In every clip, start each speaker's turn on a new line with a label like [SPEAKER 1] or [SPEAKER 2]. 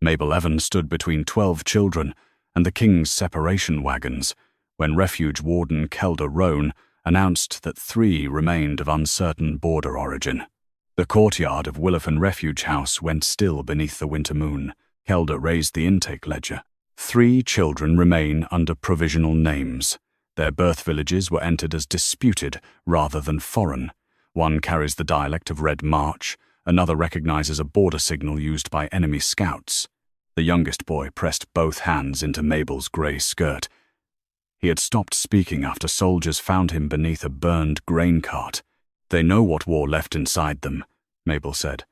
[SPEAKER 1] Mabel Evern stood between 12 children and the king's separation wagons when Refuge Warden Kelda Roan announced that 3 remained of uncertain border origin. The courtyard of Willowfen Refuge House went still beneath the winter moon. Kelda raised the intake ledger. 3 children remain under provisional names. Their birth villages were entered as disputed rather than foreign. One carries the dialect of Red March, another recognizes a border signal used by enemy scouts. The youngest boy pressed both hands into Mabel's grey skirt. He had stopped speaking after soldiers found him beneath a burned grain cart. "They know what war left inside them," Mabel said.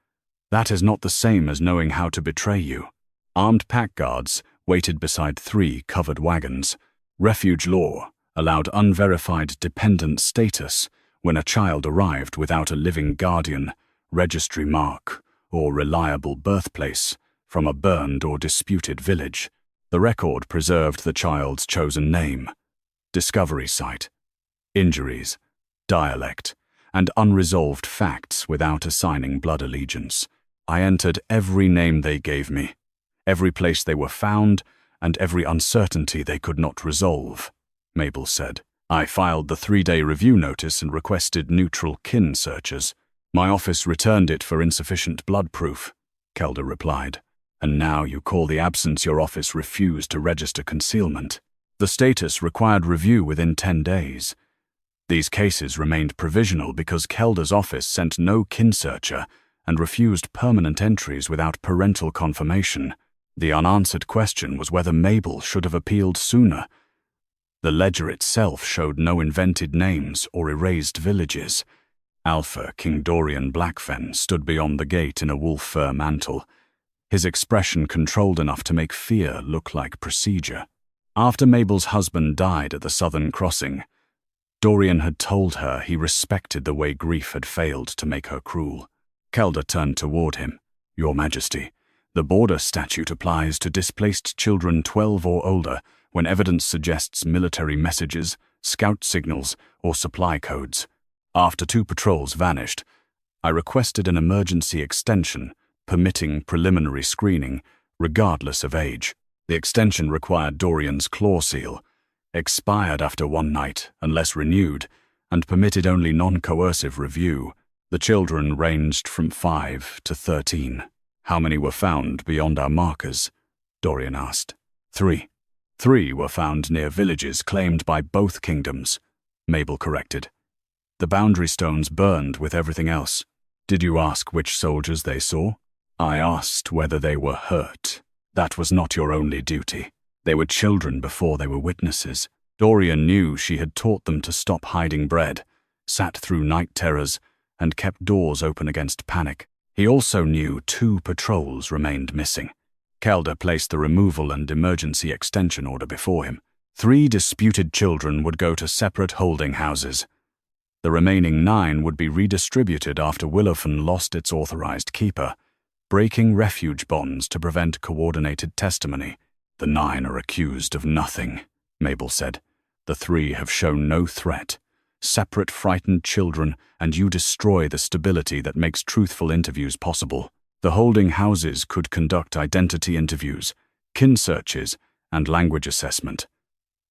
[SPEAKER 1] "That is not the same as knowing how to betray you." Armed pack guards waited beside 3 covered wagons. Refuge law allowed unverified dependent status when a child arrived without a living guardian, registry mark, or reliable birthplace from a burned or disputed village. The record preserved the child's chosen name, discovery site, injuries, dialect, and unresolved facts without assigning blood allegiance. I entered every name they gave me, every place they were found, and every uncertainty they could not resolve, Mabel said. I filed the 3-day review notice and requested neutral kin searches. My office returned it for insufficient blood proof, Kelda replied. And now you call the absence your office refused to register concealment. The status required review within 10 days. These cases remained provisional because Kelda's office sent no kin searcher and refused permanent entries without parental confirmation. The unanswered question was whether Mabel should have appealed sooner. The ledger itself showed no invented names or erased villages. Alpha King Dorian Blackfen stood beyond the gate in a wolf fur mantle, his expression controlled enough to make fear look like procedure. After Mabel's husband died at the southern crossing, Dorian had told her he respected the way grief had failed to make her cruel. Kelda turned toward him. "Your Majesty, the border statute applies to displaced children 12 or older when evidence suggests military messages, scout signals, or supply codes. After 2 patrols vanished, I requested an emergency extension permitting preliminary screening, regardless of age. The extension required Dorian's claw seal, expired after 1 night unless renewed, and permitted only non-coercive review. The children ranged from 5 to 13. How many were found beyond our markers? Dorian asked. 3. 3 were found near villages claimed by both kingdoms, Mabel corrected. The boundary stones burned with everything else. Did you ask which soldiers they saw? I asked whether they were hurt. That was not your only duty. They were children before they were witnesses. Dorian knew she had taught them to stop hiding bread, sat through night terrors, and kept doors open against panic. He also knew 2 patrols remained missing. Kelda placed the removal and emergency extension order before him. 3 disputed children would go to separate holding houses. The remaining 9 would be redistributed after Willowfen lost its authorized keeper, breaking refuge bonds to prevent coordinated testimony. The 9 are accused of nothing, Mabel said. The 3 have shown no threat. Separate frightened children, and you destroy the stability that makes truthful interviews possible. The holding houses could conduct identity interviews, kin searches, and language assessment.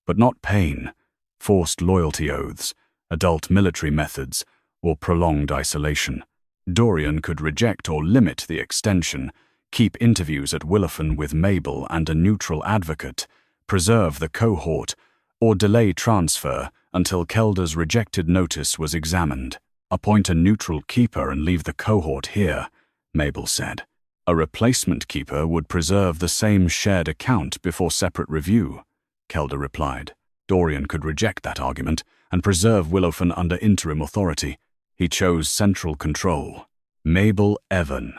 [SPEAKER 1] But not pain, forced loyalty oaths, adult military methods, or prolonged isolation. Dorian could reject or limit the extension, keep interviews at Willowfen with Mabel and a neutral advocate, preserve the cohort, or delay transfer until Kelda's rejected notice was examined. Appoint a neutral keeper and leave the cohort here, Mabel said. A replacement keeper would preserve the same shared account before separate review, Kelda replied. Dorian could reject that argument and preserve Willowfen under interim authority. He chose central control. Mabel Evern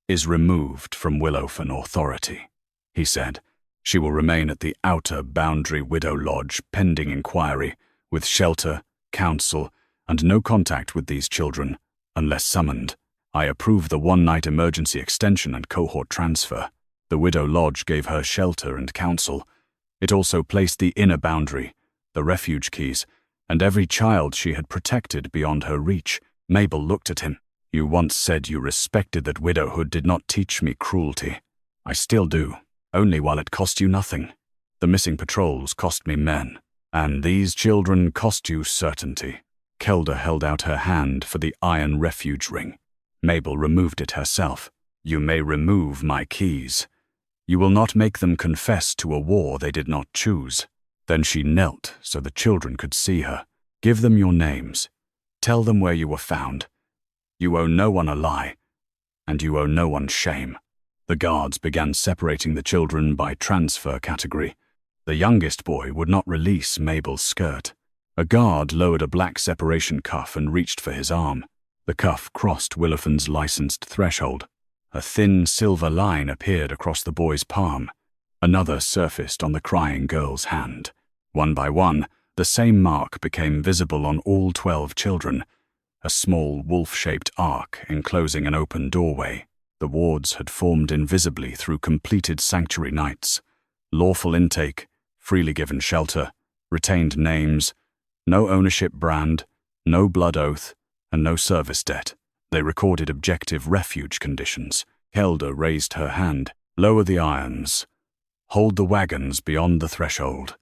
[SPEAKER 1] is removed from Willowfen authority, he said. She will remain at the outer boundary widow lodge pending inquiry, with shelter, counsel, and no contact with these children, unless summoned. I approve the 1-night emergency extension and cohort transfer. The widow lodge gave her shelter and counsel. It also placed the inner boundary, the refuge keys, and every child she had protected beyond her reach. Mabel looked at him. You once said you respected that widowhood did not teach me cruelty. I still do, only while it cost you nothing. The missing patrols cost me men, and these children cost you certainty. Kelda held out her hand for the iron refuge ring. Mabel removed it herself. You may remove my keys. You will not make them confess to a war they did not choose. Then she knelt so the children could see her. Give them your names. Tell them where you were found. You owe no one a lie, and you owe no one shame. The guards began separating the children by transfer category. The youngest boy would not release Mabel's skirt. A guard lowered a black separation cuff and reached for his arm. The cuff crossed Willowfen's licensed threshold. A thin silver line appeared across the boy's palm. Another surfaced on the crying girl's hand. One by one, the same mark became visible on all 12 children, a small wolf-shaped arc enclosing an open doorway. The wards had formed invisibly through completed sanctuary nights. Lawful intake, freely given shelter, retained names, no ownership brand, no blood oath, and no service debt. They recorded objective refuge conditions. Kelda raised her hand. Lower the irons. Hold the wagons beyond the threshold.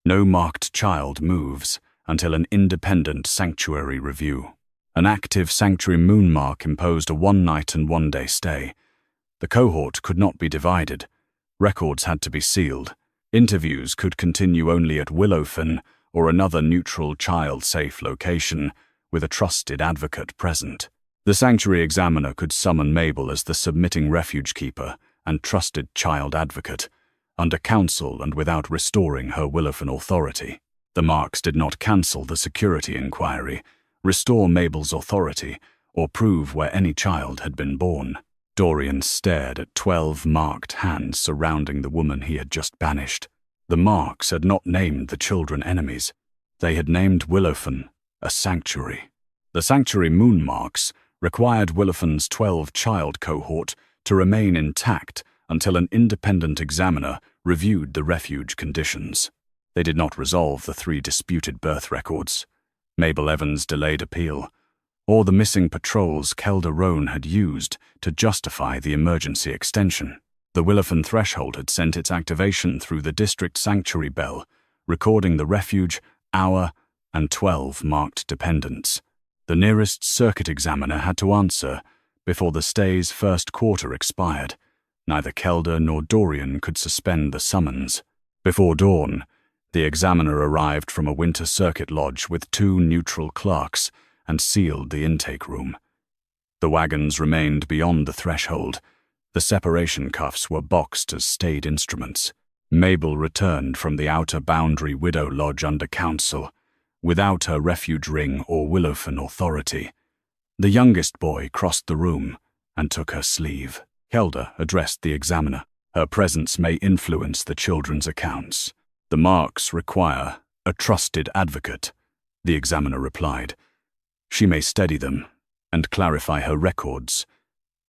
[SPEAKER 1] No marked child moves until an independent sanctuary review. An active Sanctuary Moonmark imposed a 1-night and 1-day stay. The cohort could not be divided. Records had to be sealed. Interviews could continue only at Willowfen or another neutral child-safe location with a trusted advocate present. The sanctuary examiner could summon Mabel as the submitting refuge keeper and trusted child advocate, under counsel and without restoring her Willowfen authority. The marks did not cancel the security inquiry, restore Mabel's authority, or prove where any child had been born. Dorian stared at 12 marked hands surrounding the woman he had just banished. The marks had not named the children enemies. They had named Willowfen a sanctuary. The Sanctuary Moonmarks required Willowfen's 12-child cohort to remain intact until an independent examiner reviewed the refuge conditions. They did not resolve the 3 disputed birth records, Mabel Evern's delayed appeal, or the missing patrols Kelda Roan had used to justify the emergency extension. The Willowfen threshold had sent its activation through the district sanctuary bell, recording the refuge, hour, and 12 marked dependents. The nearest circuit examiner had to answer before the stay's first quarter expired. Neither Kelda nor Dorian could suspend the summons. Before dawn, the examiner arrived from a winter circuit lodge with 2 neutral clerks and sealed the intake room. The wagons remained beyond the threshold. The separation cuffs were boxed as stayed instruments. Mabel returned from the outer boundary widow lodge under counsel, without her refuge ring or Willowfen authority. The youngest boy crossed the room and took her sleeve. Kelda addressed the examiner. Her presence may influence the children's accounts. The marks require a trusted advocate, the examiner replied. She may steady them and clarify her records.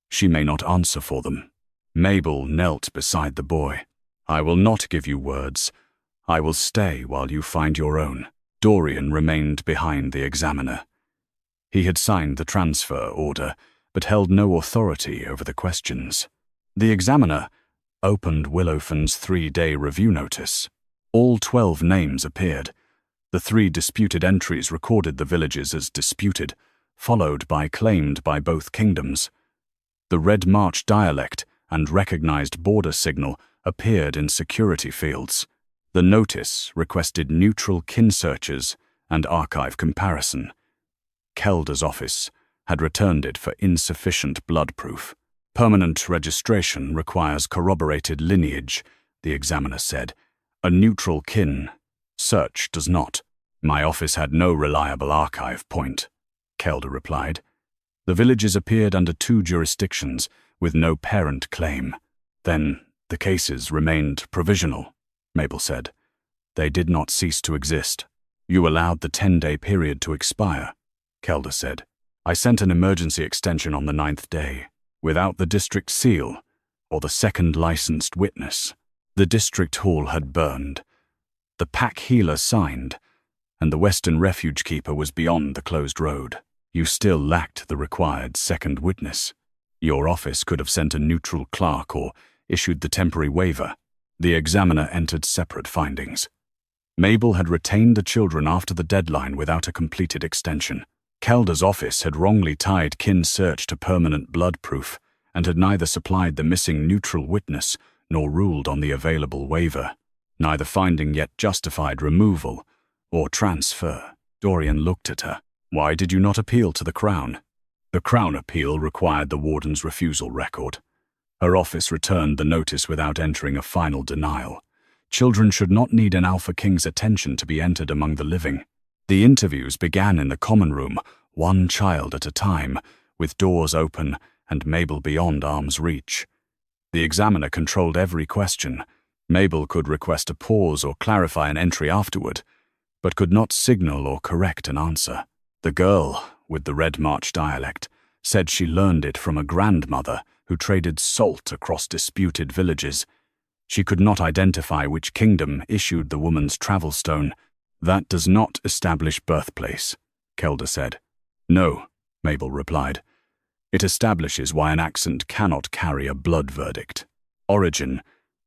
[SPEAKER 1] She may not answer for them. Mabel knelt beside the boy. I will not give you words. I will stay while you find your own. Dorian remained behind the examiner. He had signed the transfer order, but held no authority over the questions. The examiner opened Willowfen's 3-day review notice. All 12 names appeared. The 3 disputed entries recorded the villages as disputed, followed by claimed by both kingdoms. The Red March dialect and recognized border signal appeared in security fields. The notice requested neutral kin searches and archive comparison. Kelda's office had returned it for insufficient blood proof. Permanent registration requires corroborated lineage, the examiner said. A neutral kin search does not. My office had no reliable archive point, Kelda replied. The villages appeared under 2 jurisdictions with no parent claim. Then the cases remained provisional, Mabel said. They did not cease to exist. You allowed the 10-day period to expire, Kelda said. I sent an emergency extension on the 9th day, without the district seal or the second licensed witness. The district hall had burned. The pack healer signed, and the Western refuge keeper was beyond the closed road. You still lacked the required second witness. Your office could have sent a neutral clerk or issued the temporary waiver. The examiner entered separate findings. Mabel had retained the children after the deadline without a completed extension. Kelda's office had wrongly tied Kin's search to permanent blood proof and had neither supplied the missing neutral witness nor ruled on the available waiver. Neither finding yet justified removal or transfer. Dorian looked at her. Why did you not appeal to the Crown? The Crown appeal required the Warden's refusal record. Her office returned the notice without entering a final denial. Children should not need an Alpha King's attention to be entered among the living. The interviews began in the common room, one child at a time, with doors open and Mabel beyond arm's reach. The examiner controlled every question. Mabel could request a pause or clarify an entry afterward, but could not signal or correct an answer. The girl, with the Red March dialect, said she learned it from a grandmother who traded salt across disputed villages. She could not identify which kingdom issued the woman's travel stone. That does not establish birthplace, Kelda said. No, Mabel replied. It establishes why an accent cannot carry a blood verdict. Origin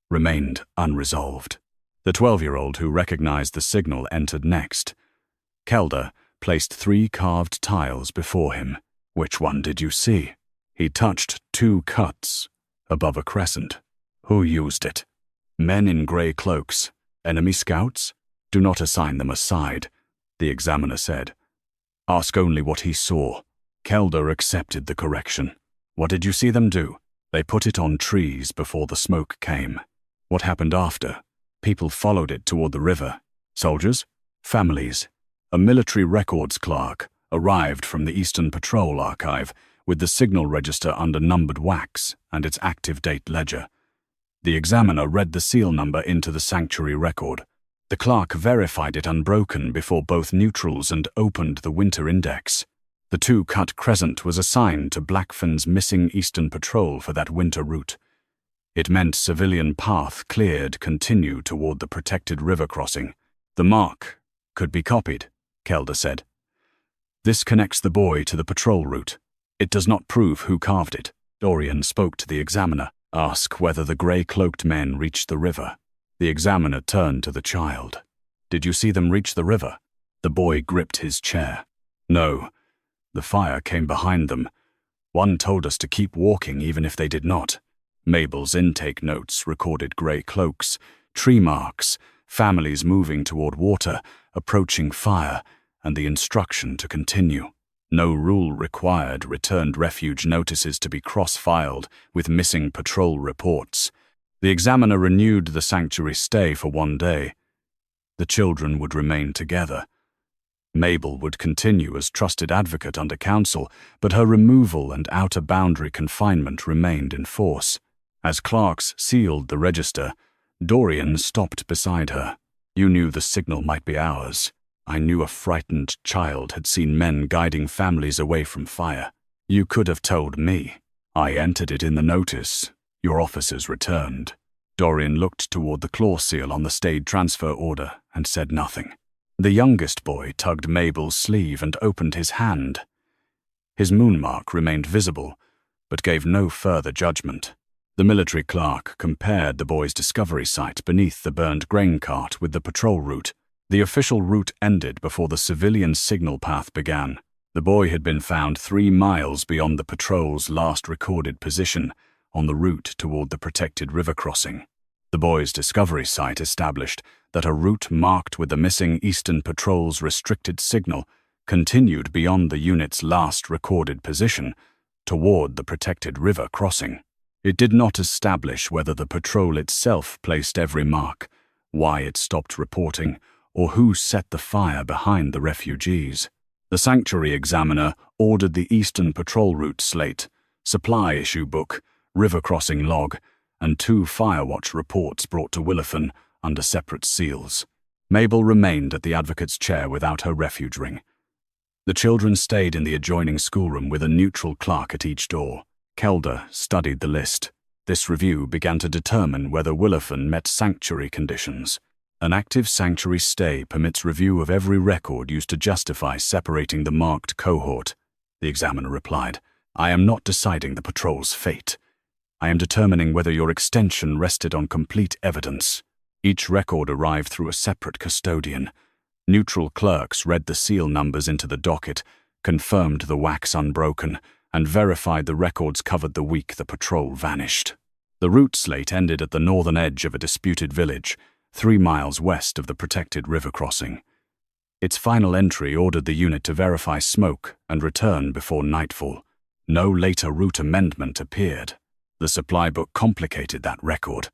[SPEAKER 1] remained unresolved. The 12-year-old who recognized the signal entered next. Kelda placed 3 carved tiles before him. Which one did you see? He touched 2 cuts above a crescent. Who used it? Men in grey cloaks. Enemy scouts? Do not assign them a side, the examiner said. Ask only what he saw. Kelda accepted the correction. What did you see them do? They put it on trees before the smoke came. What happened after? People followed it toward the river. Soldiers? Families. A military records clerk arrived from the Eastern Patrol Archive with the signal register under numbered wax and its active date ledger. The examiner read the seal number into the Sanctuary record. The clerk verified it unbroken before both neutrals and opened the winter index. The 2-cut crescent was assigned to Blackfen's missing Eastern Patrol for that winter route. It meant civilian path cleared continue toward the protected river crossing. The mark could be copied, Kelda said. This connects the boy to the patrol route. It does not prove who carved it. Dorian spoke to the examiner. Ask whether the grey-cloaked men reached the river. The examiner turned to the child. Did you see them reach the river? The boy gripped his chair. No. The fire came behind them. One told us to keep walking even if they did not. Mabel's intake notes recorded grey cloaks, tree marks, families moving toward water, approaching fire, and the instruction to continue. No rule required returned refuge notices to be cross-filed with missing patrol reports. The examiner renewed the sanctuary stay for 1 day. The children would remain together. Mabel would continue as trusted advocate under counsel, but her removal and outer boundary confinement remained in force. As clerks sealed the register, Dorian stopped beside her. You knew the signal might be ours. I knew a frightened child had seen men guiding families away from fire. You could have told me. I entered it in the notice. Your officers returned. Dorian looked toward the claw seal on the stayed transfer order and said nothing. The youngest boy tugged Mabel's sleeve and opened his hand. His moonmark remained visible, but gave no further judgment. The military clerk compared the boy's discovery site beneath the burned grain cart with the patrol route. The official route ended before the civilian signal path began. The boy had been found 3 miles beyond the patrol's last recorded position on the route toward the protected river crossing. The boy's discovery site established that a route marked with the missing Eastern Patrol's restricted signal continued beyond the unit's last recorded position toward the protected river crossing. It did not establish whether the patrol itself placed every mark, why it stopped reporting, or who set the fire behind the refugees. The Sanctuary examiner ordered the Eastern Patrol route slate, supply issue book, river crossing log, and 2 Firewatch reports brought to Willowfen under separate seals. Mabel remained at the advocate's chair without her refuge ring. The children stayed in the adjoining schoolroom with a neutral clerk at each door. Kelda studied the list. This review began to determine whether Willowfen met sanctuary conditions. An active sanctuary stay permits review of every record used to justify separating the marked cohort, the examiner replied. I am not deciding the patrol's fate. I am determining whether your extension rested on complete evidence. Each record arrived through a separate custodian. Neutral clerks read the seal numbers into the docket, confirmed the wax unbroken, and verified the records covered the week the patrol vanished. The route slate ended at the northern edge of a disputed village, 3 miles west of the protected river crossing. Its final entry ordered the unit to verify smoke and return before nightfall. No later route amendment appeared. The supply book complicated that record.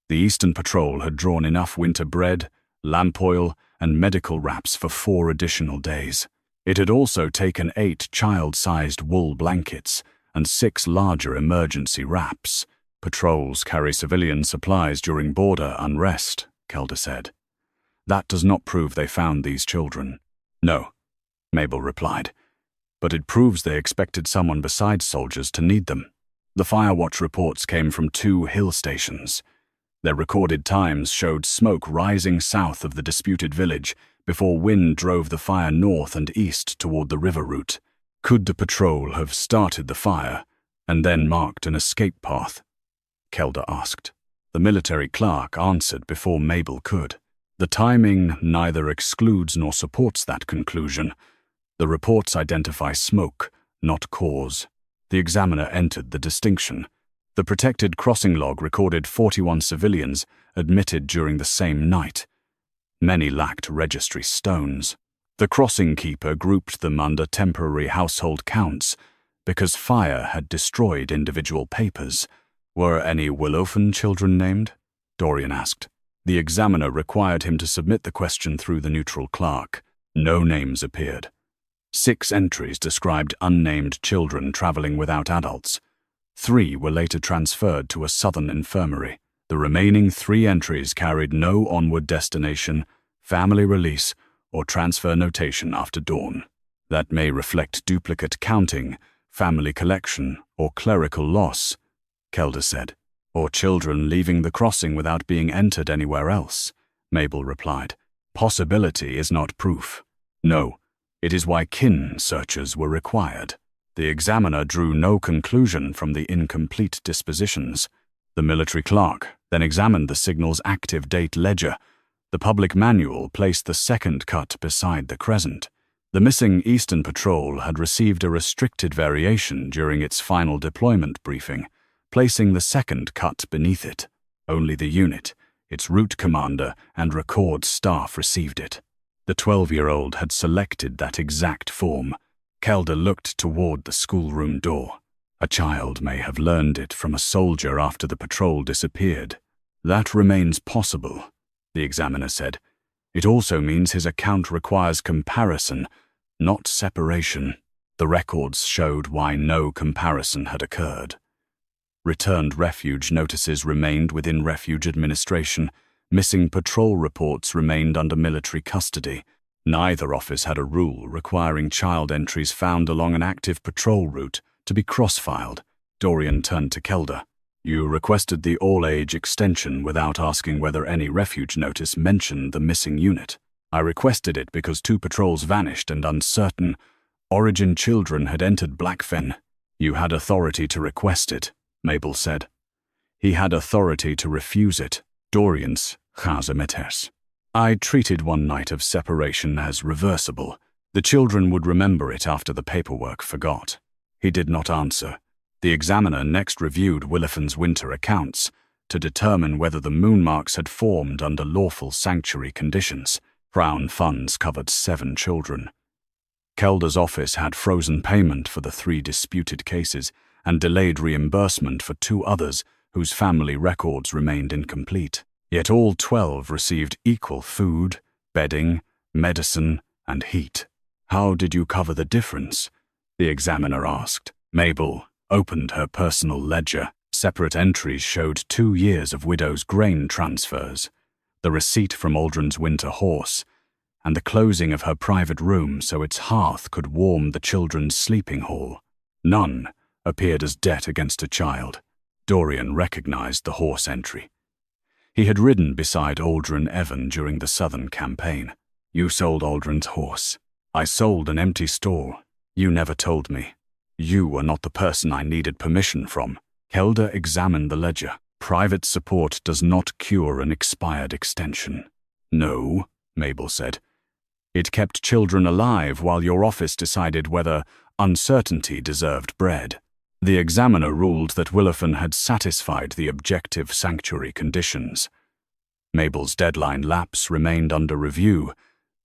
[SPEAKER 1] The Eastern Patrol had drawn enough winter bread, lamp oil, and medical wraps for 4 additional days. It had also taken 8 child-sized wool blankets and 6 larger emergency wraps. Patrols carry civilian supplies during border unrest, Kelda said. That does not prove they found these children. No, Mabel replied. But it proves they expected someone besides soldiers to need them. The Firewatch reports came from 2 hill stations. Their recorded times showed smoke rising south of the disputed village before wind drove the fire north and east toward the river route. Could the patrol have started the fire and then marked an escape path? Kelda asked. The military clerk answered before Mabel could. The timing neither excludes nor supports that conclusion. The reports identify smoke, not cause. The examiner entered the distinction. The protected crossing log recorded 41 civilians admitted during the same night. Many lacked registry stones. The crossing keeper grouped them under temporary household counts because fire had destroyed individual papers. Were any Willowfen children named? Dorian asked. The examiner required him to submit the question through the neutral clerk. No names appeared. 6 entries described unnamed children traveling without adults. 3 were later transferred to a southern infirmary. The remaining 3 entries carried no onward destination, family release, or transfer notation after dawn. That may reflect duplicate counting, family collection, or clerical loss, Kelda said. Or children leaving the crossing without being entered anywhere else, Mabel replied. Possibility is not proof. No, it is why kin searches were required. The examiner drew no conclusion from the incomplete dispositions. The military clerk then examined the signal's active date ledger. The public manual placed the second cut beside the crescent. The missing Eastern Patrol had received a restricted variation during its final deployment briefing, placing the second cut beneath it. Only the unit, its route commander, and record staff received it. The 12-year-old had selected that exact form. Kelda looked toward the schoolroom door. A child may have learned it from a soldier after the patrol disappeared. That remains possible, the examiner said. It also means his account requires comparison, not separation. The records showed why no comparison had occurred. Returned refuge notices remained within refuge administration. Missing patrol reports remained under military custody. Neither office had a rule requiring child entries found along an active patrol route to be cross-filed. Dorian turned to Kelda. You requested the all-age extension without asking whether any refuge notice mentioned the missing unit. I requested it because 2 patrols vanished and uncertain origin children had entered Blackfen. You had authority to request it, Mabel said. He had authority to refuse it. Dorian's chasametes. I treated one night of separation as reversible. The children would remember it after the paperwork forgot. He did not answer. The examiner next reviewed Willowfen's winter accounts to determine whether the Moonmarks had formed under lawful sanctuary conditions. Crown funds covered 7 children. Kelda's office had frozen payment for the 3 disputed cases and delayed reimbursement for 2 others whose family records remained incomplete. Yet all 12 received equal food, bedding, medicine, and heat. How did you cover the difference? The examiner asked. Mabel opened her personal ledger. Separate entries showed 2 years of widow's grain transfers, the receipt from Aldrin's winter horse, and the closing of her private room so its hearth could warm the children's sleeping hall. None appeared as debt against a child. Dorian recognized the horse entry. He had ridden beside Mabel Evern during the Southern campaign. You sold Aldrin's horse. I sold an empty stall. You never told me. You were not the person I needed permission from. Kelda examined the ledger. Private support does not cure an expired extension. No, Mabel said. It kept children alive while your office decided whether uncertainty deserved bread. The examiner ruled that Willowfen had satisfied the objective sanctuary conditions. Mabel's deadline lapse remained under review,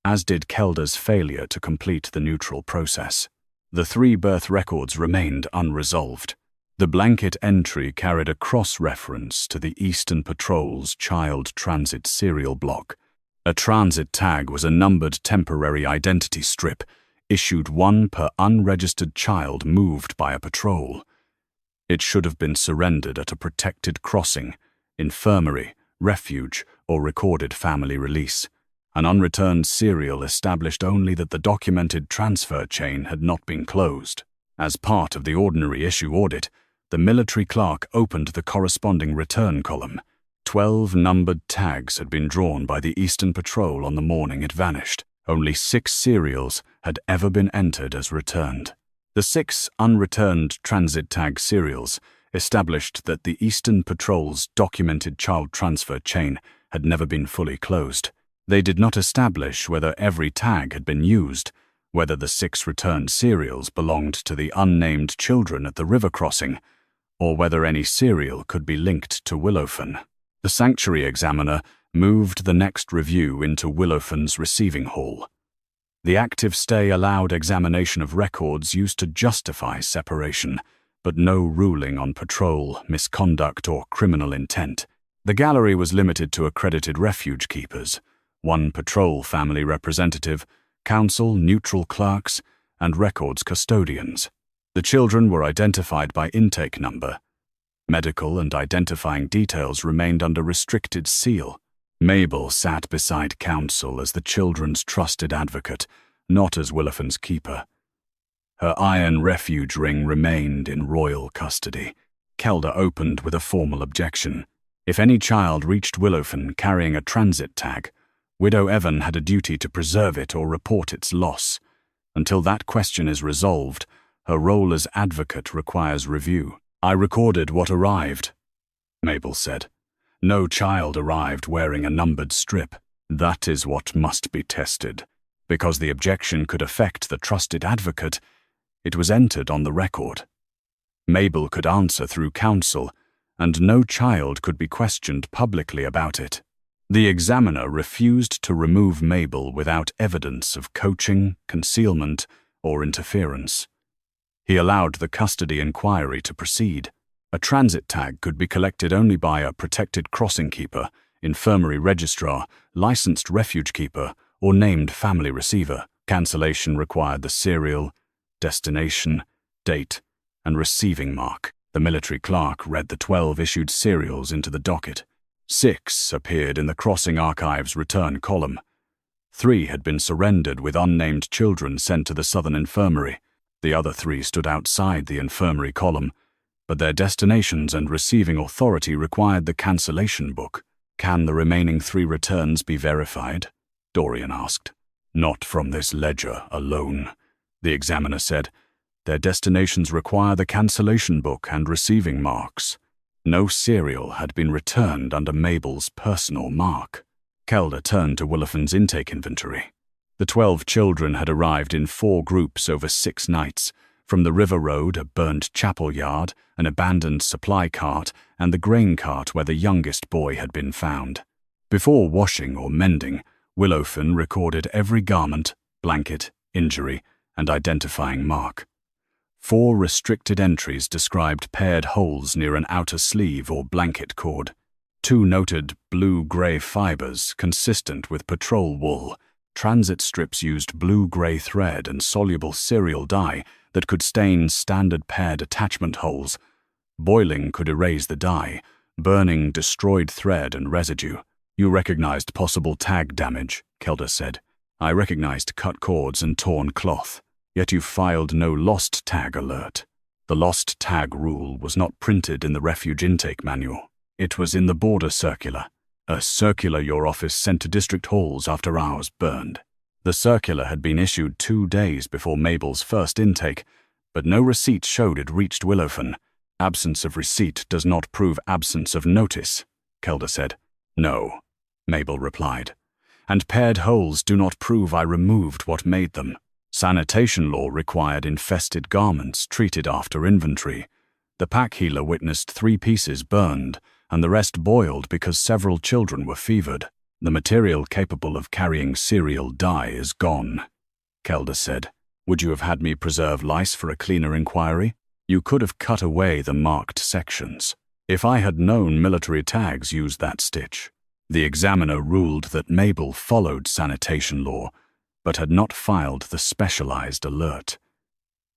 [SPEAKER 1] as did Kelda's failure to complete the neutral process. The 3 birth records remained unresolved. The blanket entry carried a cross-reference to the Eastern Patrol's child transit serial block. A transit tag was a numbered temporary identity strip, issued 1 per unregistered child moved by a patrol. It should have been surrendered at a protected crossing, infirmary, refuge, or recorded family release. An unreturned serial established only that the documented transfer chain had not been closed. As part of the ordinary issue audit, the military clerk opened the corresponding return column. 12 numbered tags had been drawn by the Eastern Patrol on the morning it vanished. Only 6 serials had ever been entered as returned. The 6 unreturned transit tag serials established that the Eastern Patrol's documented child transfer chain had never been fully closed. They did not establish whether every tag had been used, whether the 6 returned serials belonged to the unnamed children at the river crossing, or whether any serial could be linked to Willowfen. The sanctuary examiner moved the next review into Willowfen's receiving hall. The active stay allowed examination of records used to justify separation, but no ruling on patrol, misconduct, or criminal intent. The gallery was limited to accredited refuge keepers, 1 patrol family representative, counsel, neutral clerks, and records custodians. The children were identified by intake number. Medical and identifying details remained under restricted seal. Mabel sat beside counsel as the children's trusted advocate, not as Willowfen's keeper. Her iron refuge ring remained in royal custody. Kelda opened with a formal objection. If any child reached Willowfen carrying a transit tag, Widow Evern had a duty to preserve it or report its loss. Until that question is resolved, her role as advocate requires review. I recorded what arrived, Mabel said. No child arrived wearing a numbered strip. That is what must be tested. Because the objection could affect the trusted advocate, it was entered on the record. Mabel could answer through counsel, and no child could be questioned publicly about it. The examiner refused to remove Mabel without evidence of coaching, concealment, or interference. He allowed the custody inquiry to proceed. A transit tag could be collected only by a protected crossing keeper, infirmary registrar, licensed refuge keeper, or named family receiver. Cancellation required the serial, destination, date, and receiving mark. The military clerk read the 12 issued serials into the docket. 6 appeared in the Crossing Archives return column. 3 had been surrendered with unnamed children sent to the Southern Infirmary. The other 3 stood outside the infirmary column, but their destinations and receiving authority required the cancellation book. Can the remaining 3 returns be verified? Dorian asked. Not from this ledger alone, the examiner said. Their destinations require the cancellation book and receiving marks. No serial had been returned under Mabel's personal mark. Kelda turned to Willowfen's intake inventory. The 12 children had arrived in 4 groups over 6 nights, from the river road, a burned chapel yard, an abandoned supply cart, and the grain cart where the youngest boy had been found. Before washing or mending, Willowfen recorded every garment, blanket, injury, and identifying mark. 4 restricted entries described paired holes near an outer sleeve or blanket cord. 2 noted blue-gray fibers consistent with patrol wool. Transit strips used blue-gray thread and soluble cereal dye that could stain standard paired attachment holes. Boiling could erase the dye. Burning destroyed thread and residue. You recognized possible tag damage, Kelda said. I recognized cut cords and torn cloth. Yet you filed no lost tag alert. The lost tag rule was not printed in the refuge intake manual. It was in the border circular, a circular your office sent to district halls after ours burned. The circular had been issued 2 days before Mabel's first intake, but no receipt showed it reached Willowfen. Absence of receipt does not prove absence of notice, Kelda said. No, Mabel replied. And paired holes do not prove I removed what made them. Sanitation law required infested garments treated after inventory. The pack healer witnessed 3 pieces burned, and the rest boiled because several children were fevered. The material capable of carrying serial dye is gone, Kelda said. Would you have had me preserve lice for a cleaner inquiry? You could have cut away the marked sections. If I had known military tags used that stitch. The examiner ruled that Mabel followed sanitation law, but had not filed the specialized alert.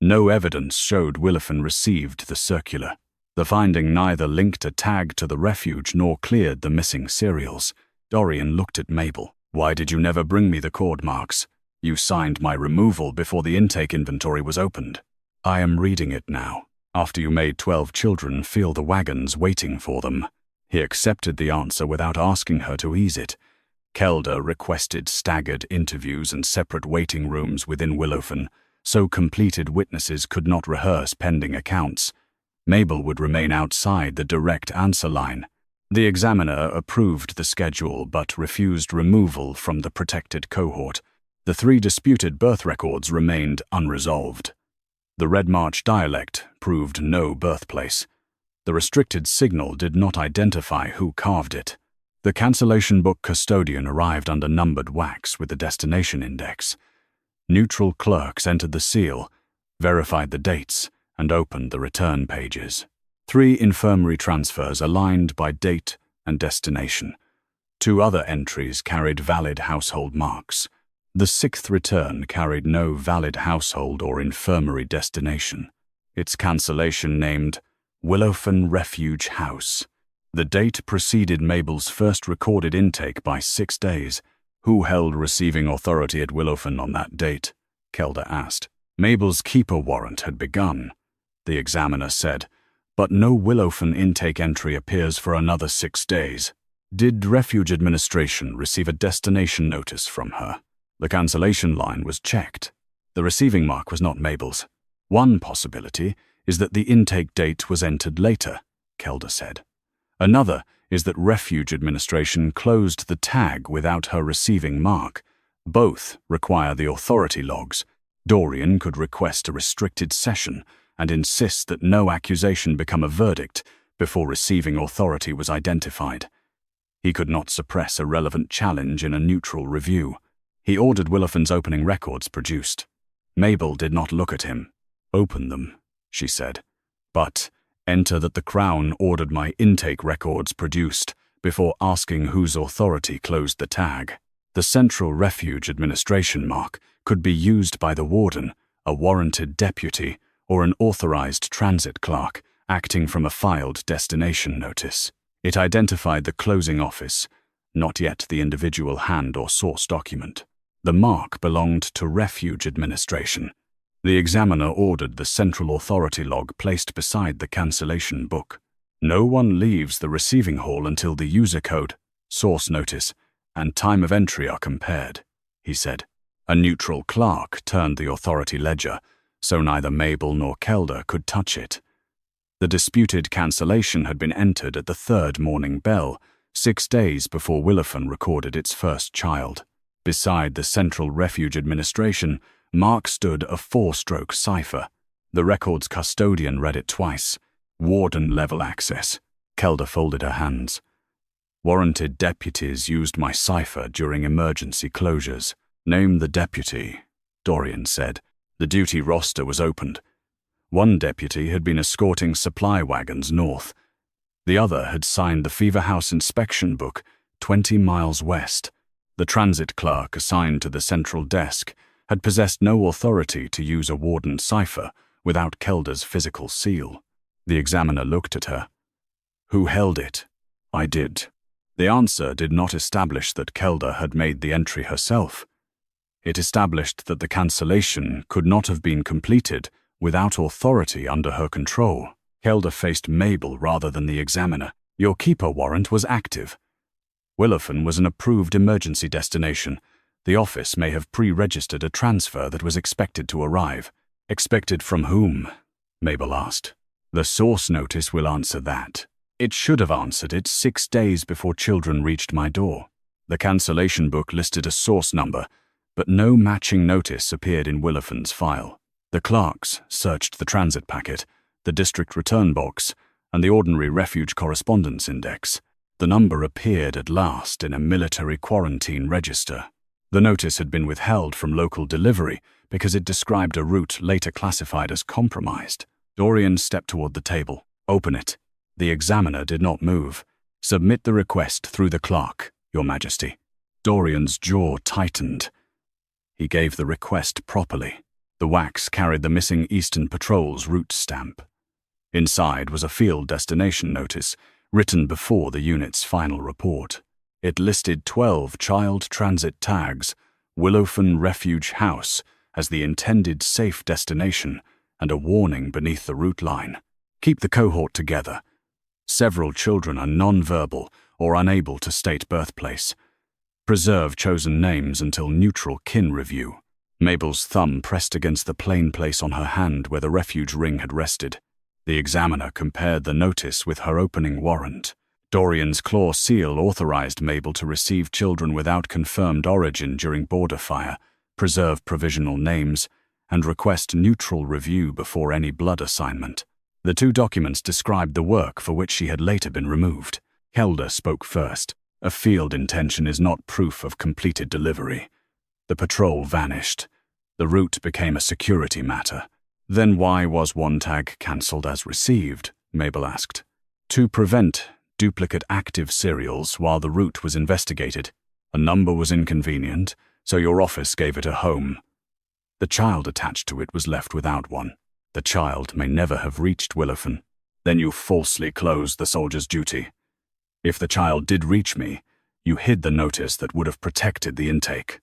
[SPEAKER 1] No evidence showed Willowfen received the circular. The finding neither linked a tag to the refuge nor cleared the missing serials. Dorian looked at Mabel. Why did you never bring me the cord marks? You signed my removal before the intake inventory was opened. I am reading it now. After you made 12 children feel the wagons waiting for them. He accepted the answer without asking her to ease it. Kelda requested staggered interviews and separate waiting rooms within Willowfen, so completed witnesses could not rehearse pending accounts. Mabel would remain outside the direct answer line. The examiner approved the schedule but refused removal from the protected cohort. The 3 disputed birth records remained unresolved. The Red March dialect proved no birthplace. The restricted signal did not identify who carved it. The cancellation book custodian arrived under numbered wax with the destination index. Neutral clerks entered the seal, verified the dates, and opened the return pages. 3 infirmary transfers aligned by date and destination. 2 other entries carried valid household marks. The 6th return carried no valid household or infirmary destination. Its cancellation named Willowfen Refuge House. The date preceded Mabel's first recorded intake by 6 days. Who held receiving authority at Willowfen on that date? Kelda asked. Mabel's keeper warrant had begun, the examiner said, but no Willowfen intake entry appears for another 6 days. Did Refuge Administration receive a destination notice from her? The cancellation line was checked. The receiving mark was not Mabel's. One possibility is that the intake date was entered later, Kelda said. Another is that Refuge Administration closed the tag without her receiving mark. Both require the authority logs. Dorian could request a restricted session and insist that no accusation become a verdict before receiving authority was identified. He could not suppress a relevant challenge in a neutral review. He ordered Willowfen's opening records produced. Mabel did not look at him. Open them, she said. But enter that the Crown ordered my intake records produced before asking whose authority closed the tag. The Central Refuge Administration mark could be used by the warden, a warranted deputy, or an authorized transit clerk acting from a filed destination notice. It identified the closing office, not yet the individual hand or source document. The mark belonged to Refuge Administration. The examiner ordered the central authority log placed beside the cancellation book. No one leaves the receiving hall until the user code, source notice, and time of entry are compared, he said. A neutral clerk turned the authority ledger, so neither Mabel nor Kelda could touch it. The disputed cancellation had been entered at the 3rd morning bell, 6 days before Willowfen recorded its first child. Beside the Central Refuge Administration, mark stood a 4-stroke cipher. The record's custodian read it twice. Warden-level access. Kelda folded her hands. Warranted deputies used my cipher during emergency closures. Name the deputy, Dorian said. The duty roster was opened. One deputy had been escorting supply wagons north. The other had signed the Fever House inspection book 20 miles west. The transit clerk assigned to the central desk had possessed no authority to use a warden cipher without Kelda's physical seal. The examiner looked at her. Who held it? I did. The answer did not establish that Kelda had made the entry herself. It established that the cancellation could not have been completed without authority under her control. Kelda faced Mabel rather than the examiner. Your keeper warrant was active. Willowfen was an approved emergency destination. The office may have pre-registered a transfer that was expected to arrive. Expected from whom? Mabel asked. The source notice will answer that. It should have answered it 6 days before children reached my door. The cancellation book listed a source number, but no matching notice appeared in Willowfen's file. The clerks searched the transit packet, the district return box, and the ordinary refuge correspondence index. The number appeared at last in a military quarantine register. The notice had been withheld from local delivery because it described a route later classified as compromised. Dorian stepped toward the table. "Open it." The examiner did not move. "Submit the request through the clerk, Your Majesty." Dorian's jaw tightened. He gave the request properly. The wax carried the missing Eastern Patrol's route stamp. Inside was a field destination notice, written before the unit's final report. It listed 12 child transit tags, Willowfen Refuge House, as the intended safe destination, and a warning beneath the route line. Keep the cohort together. Several children are non-verbal or unable to state birthplace. Preserve chosen names until neutral kin review. Mabel's thumb pressed against the plain place on her hand where the refuge ring had rested. The examiner compared the notice with her opening warrant. Dorian's claw seal authorized Mabel to receive children without confirmed origin during border fire, preserve provisional names, and request neutral review before any blood assignment. The two documents described the work for which she had later been removed. Kelda spoke first. "A field intention is not proof of completed delivery. The patrol vanished. The route became a security matter." "Then why was one tag cancelled as received?" Mabel asked. "To prevent duplicate active serials while the route was investigated. A number was inconvenient, so your office gave it a home. The child attached to it was left without one. The child may never have reached Willowfen. Then you falsely closed the soldier's duty. If the child did reach me, you hid the notice that would have protected the intake.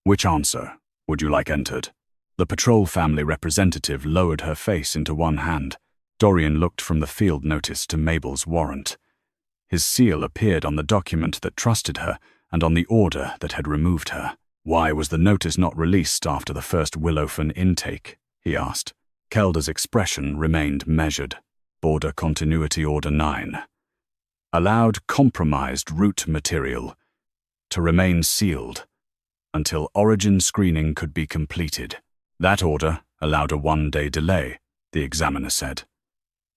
[SPEAKER 1] Which answer would you like entered?" The patrol family representative lowered her face into one hand. Dorian looked from the field notice to Mabel's warrant. His seal appeared on the document that trusted her and on the order that had removed her. "Why was the notice not released after the first Willowfen intake?" he asked. Kelda's expression remained measured. Border Continuity Order 9. Allowed compromised route material to remain sealed until origin screening could be completed. That order allowed a 1-day delay, the examiner said.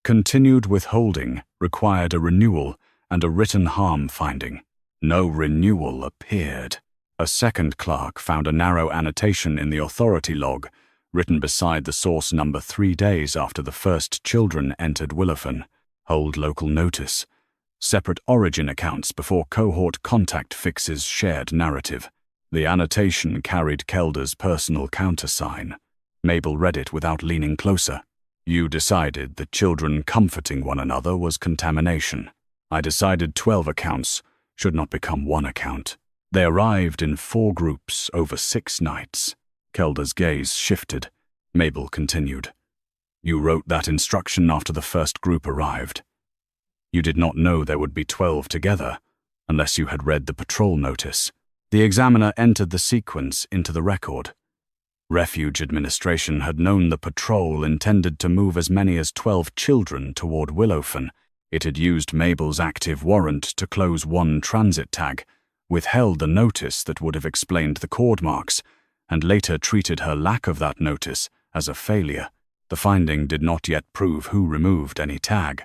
[SPEAKER 1] Continued withholding required a renewal and a written harm finding. No renewal appeared. A second clerk found a narrow annotation in the authority log, written beside the source number 3 days after the first children entered Willowfen. Hold local notice. Separate origin accounts before cohort contact fixes shared narrative. The annotation carried Kelda's personal countersign. Mabel read it without leaning closer. "You decided that children comforting one another was contamination. I decided 12 accounts should not become one account. They arrived in 4 groups over 6 nights. Kelda's gaze shifted. Mabel continued. "You wrote that instruction after the first group arrived. You did not know there would be 12 together, unless you had read the patrol notice." The examiner entered the sequence into the record. Refuge Administration had known the patrol intended to move as many as 12 children toward Willowfen. It had used Mabel's active warrant to close 1 transit tag, withheld the notice that would have explained the cord marks, and later treated her lack of that notice as a failure. The finding did not yet prove who removed any tag,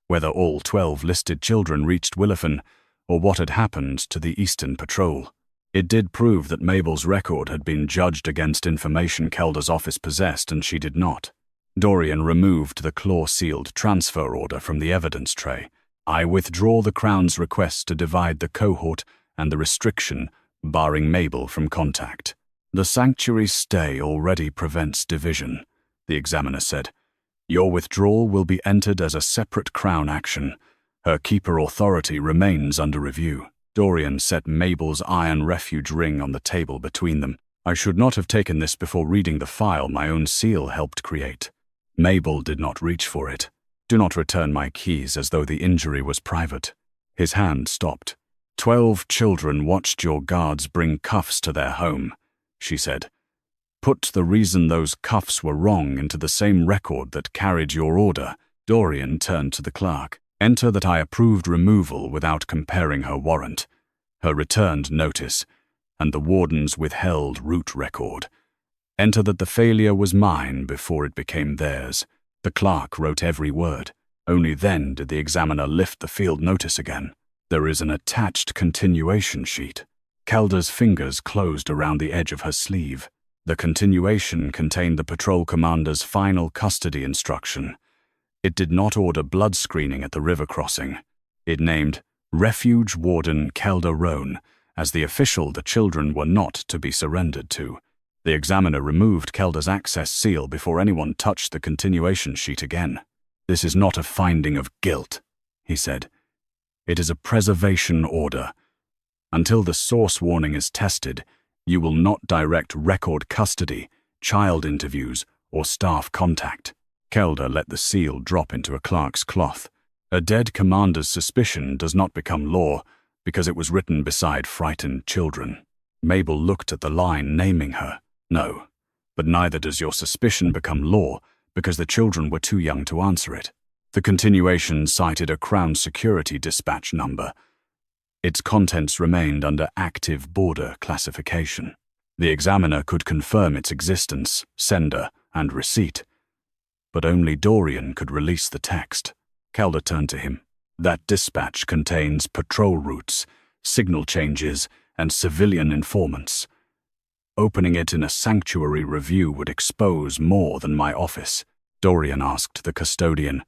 [SPEAKER 1] whether all 12 listed children reached Willowfen, or what had happened to the Eastern Patrol. It did prove that Mabel's record had been judged against information Kelda's office possessed, and she did not. Dorian removed the claw-sealed transfer order from the evidence tray. "I withdraw the Crown's request to divide the cohort and the restriction barring Mabel from contact." "The Sanctuary stay already prevents division," the examiner said. "Your withdrawal will be entered as a separate Crown action. Her keeper authority remains under review." Dorian set Mabel's iron refuge ring on the table between them. "I should not have taken this before reading the file my own seal helped create. Mabel did not reach for it. Do not return my keys as though the injury was private." His hand stopped. 12 children watched your guards bring cuffs to their home," she said. "Put the reason those cuffs were wrong into the same record that carried your order, Dorian turned to the clerk. Enter that I approved removal without comparing her warrant, her returned notice, and the warden's withheld route record. Enter that the failure was mine before it became theirs. The clerk wrote every word. Only then did the examiner lift the field notice again. There is an attached continuation sheet. Kelda's fingers closed around the edge of her sleeve. The continuation contained the patrol commander's final custody instruction. It did not order blood screening at the river crossing. It named Refuge Warden Kelda Roan as the official the children were not to be surrendered to. The examiner removed Kelda's access seal before anyone touched the continuation sheet again. This is not a finding of guilt, he said. It is a preservation order. Until the source warning is tested, you will not direct record custody, child interviews, or staff contact. Kelda let the seal drop into a clerk's cloth. A dead commander's suspicion does not become law because it was written beside frightened children. Mabel looked at the line naming her. No, but neither does your suspicion become law because the children were too young to answer it. The continuation cited a Crown Security dispatch number. Its contents remained under active border classification. The examiner could confirm its existence, sender, and receipt, but only Dorian could release the text. Kelda turned to him. That dispatch contains patrol routes, signal changes, and civilian informants. Opening it in a sanctuary review would expose more than my office. Dorian asked the custodian,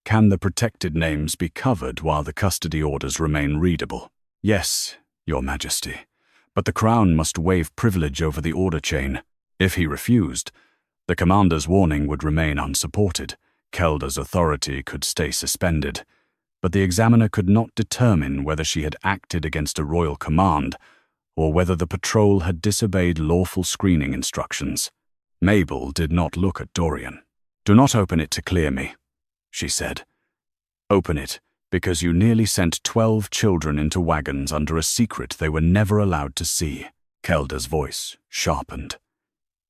[SPEAKER 1] "Can the protected names be covered while the custody orders remain readable?" "Yes, Your Majesty, but the Crown must waive privilege over the order chain. If he refused, the commander's warning would remain unsupported. Kelda's authority could stay suspended, but the examiner could not determine whether she had acted against a royal command or whether the patrol had disobeyed lawful screening instructions. Mabel did not look at Dorian. "Do not open it to clear me," she said. "Open it because you nearly sent 12 children into Wagons under a secret they were never allowed to see." Kelda's voice sharpened.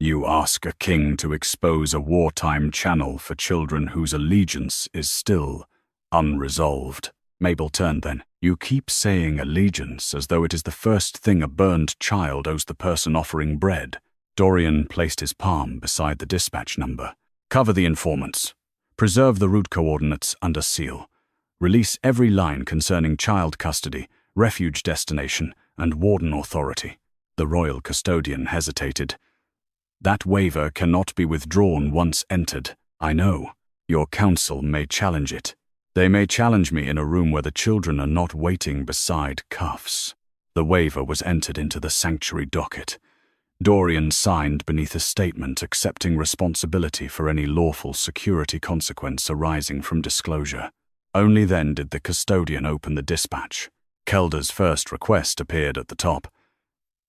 [SPEAKER 1] "You ask a king to expose a wartime channel for children whose allegiance is still unresolved." Mabel turned then. "You keep saying allegiance as though it is the first thing a burned child owes the person offering bread." Dorian placed his palm beside the dispatch number. "Cover the informants. Preserve the route coordinates under seal. Release every line concerning child custody, refuge destination, and warden authority." The royal custodian hesitated. "That waiver cannot be withdrawn once entered. I know. Your council may challenge it. They may challenge me in a room where the children are not waiting beside cuffs." The waiver was entered into the sanctuary docket. Dorian signed beneath a statement accepting responsibility for any lawful security consequence arising from disclosure. Only then did the custodian open the dispatch. Kelda's first request appeared at the top.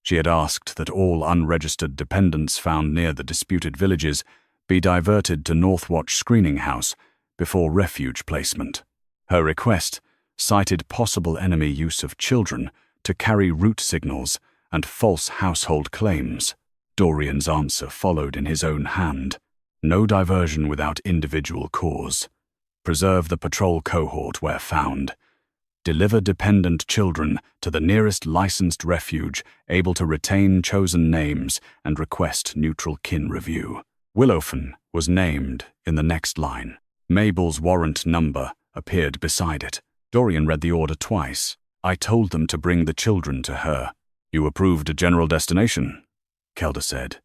[SPEAKER 1] She had asked that all unregistered dependents found near the disputed villages be diverted to Northwatch Screening House before refuge placement. Her request cited possible enemy use of children to carry route signals and false household claims. Dorian's answer followed in his own hand. No diversion without individual cause. Preserve the patrol cohort where found. Deliver dependent children to the nearest licensed refuge able to retain chosen names and request neutral kin review. Willowfen was named in the next line. Mabel's warrant number appeared beside it. Dorian read the order twice. "I told them to bring the children to her." "You approved a general destination," Kelda said.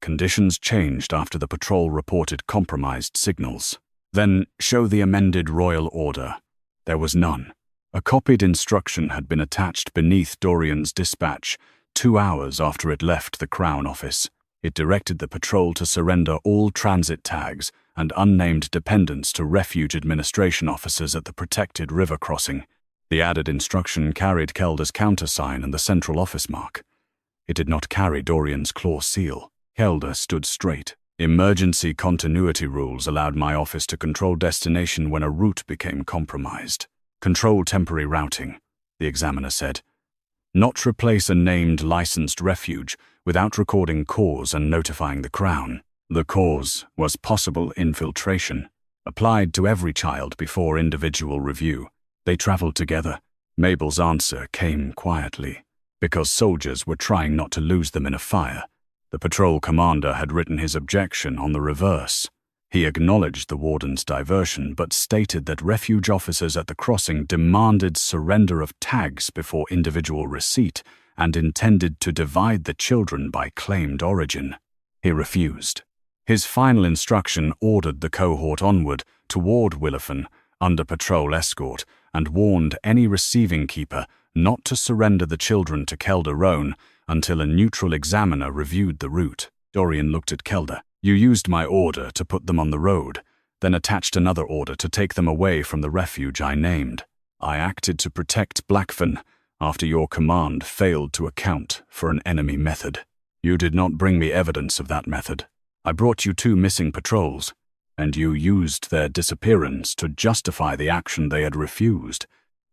[SPEAKER 1] "Conditions changed after the patrol reported compromised signals." "Then show the amended royal order." There was none. A copied instruction had been attached beneath Dorian's dispatch 2 hours after it left the Crown Office. It directed the patrol to surrender all transit tags and unnamed dependents to refuge administration officers at the protected river crossing. The added instruction carried Kelda's countersign and the central office mark. It did not carry Dorian's claw seal. Kelda stood straight. "Emergency continuity rules allowed my office to control destination when a route became compromised. Control temporary routing," the examiner said. "Not replace a named licensed refuge without recording cause and notifying the Crown." The cause was possible infiltration. Applied to every child before individual review. They traveled together. Mabel's answer came quietly, because soldiers were trying not to lose them in a fire. The patrol commander had written his objection on the reverse. He acknowledged the warden's diversion, but stated that refuge officers at the crossing demanded surrender of tags before individual receipt and intended to divide the children by claimed origin. He refused. His final instruction ordered the cohort onward toward Willowfen under patrol escort and warned any receiving keeper not to surrender the children to Kelda Roan until a neutral examiner reviewed the route. Dorian looked at Kelda. You used my order to put them on the road, then attached another order to take them away from the refuge I named. I acted to protect Blackfen after your command failed to account for an enemy method. You did not bring me evidence of that method. I brought you 2 missing patrols, and you used their disappearance to justify the action they had refused.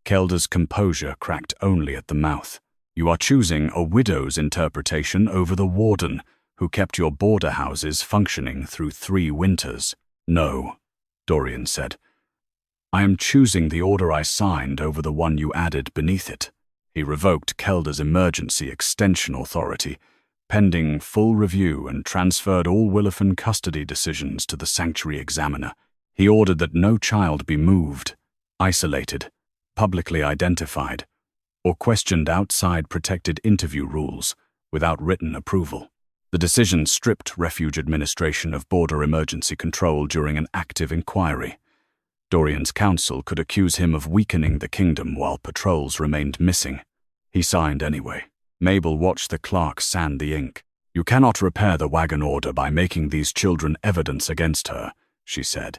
[SPEAKER 1] Kelda's composure cracked only at the mouth. You are choosing a widow's interpretation over the warden, who kept your border houses functioning through 3 winters. No, Dorian said. I am choosing the order I signed over the one you added beneath it. He revoked Kelda's emergency extension authority, pending full review, and transferred all Willowfen custody decisions to the Sanctuary examiner. He ordered that no child be moved, isolated, publicly identified, or questioned outside protected interview rules without written approval. The decision stripped Refuge Administration of border emergency control during an active inquiry. Dorian's counsel could accuse him of weakening the kingdom while patrols remained missing. He signed anyway. Mabel watched the clerk sand the ink. You cannot repair the wagon order by making these children evidence against her, she said.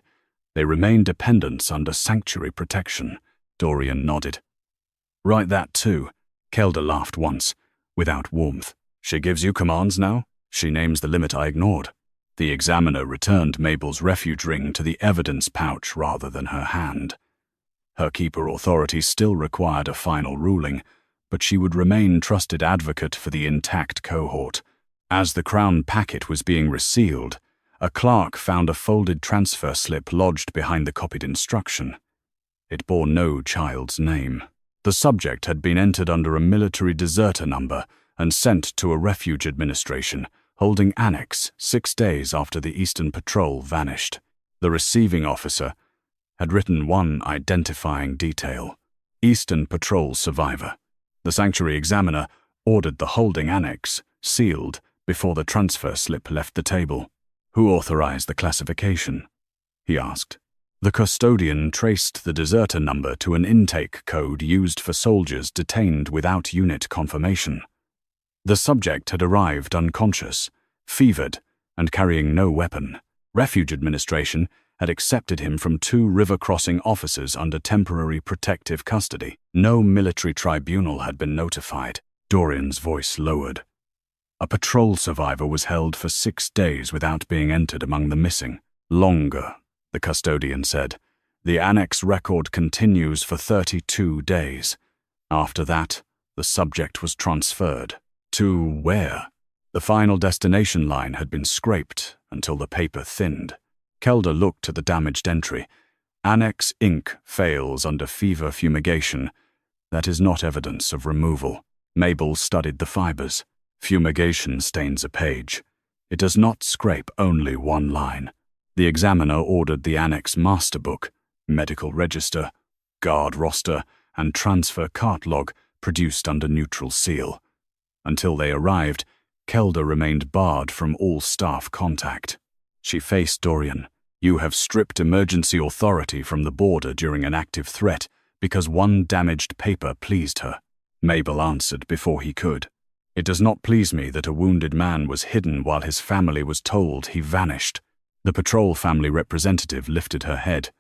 [SPEAKER 1] They remain dependents under sanctuary protection. Dorian nodded. Write that too. Kelda laughed once, without warmth. She gives you commands now? She names the limit I ignored. The examiner returned Mabel's refuge ring to the evidence pouch rather than her hand. Her keeper authority still required a final ruling, but she would remain trusted advocate for the intact cohort. As the crown packet was being resealed, a clerk found a folded transfer slip lodged behind the copied instruction. It bore no child's name. The subject had been entered under a military deserter number and sent to a refuge administration, holding annex 6 days after the Eastern Patrol vanished. The receiving officer had written one identifying detail: Eastern Patrol survivor. The Sanctuary examiner ordered the holding annex sealed before the transfer slip left the table. Who authorized the classification? He asked. The custodian traced the deserter number to an intake code used for soldiers detained without unit confirmation. The subject had arrived unconscious, fevered, and carrying no weapon. Refuge Administration had accepted him from 2 river-crossing officers under temporary protective custody. No military tribunal had been notified. Dorian's voice lowered. A patrol survivor was held for 6 days without being entered among the missing. Longer, the custodian said. The annex record continues for 32 days. After that, the subject was transferred. To where? The final destination line had been scraped until the paper thinned. Kelda looked at the damaged entry. Annex ink fails under fever fumigation. That is not evidence of removal. Mabel studied the fibers. Fumigation stains a page. It does not scrape only one line. The examiner ordered the annex master book, medical register, guard roster, and transfer cart log produced under neutral seal. Until they arrived, Kelda remained barred from all staff contact. She faced Dorian. You have stripped emergency authority from the border during an active threat because one damaged paper pleased her. Mabel answered before he could. It does not please me that a wounded man was hidden while his family was told he vanished. The patrol family representative lifted her head.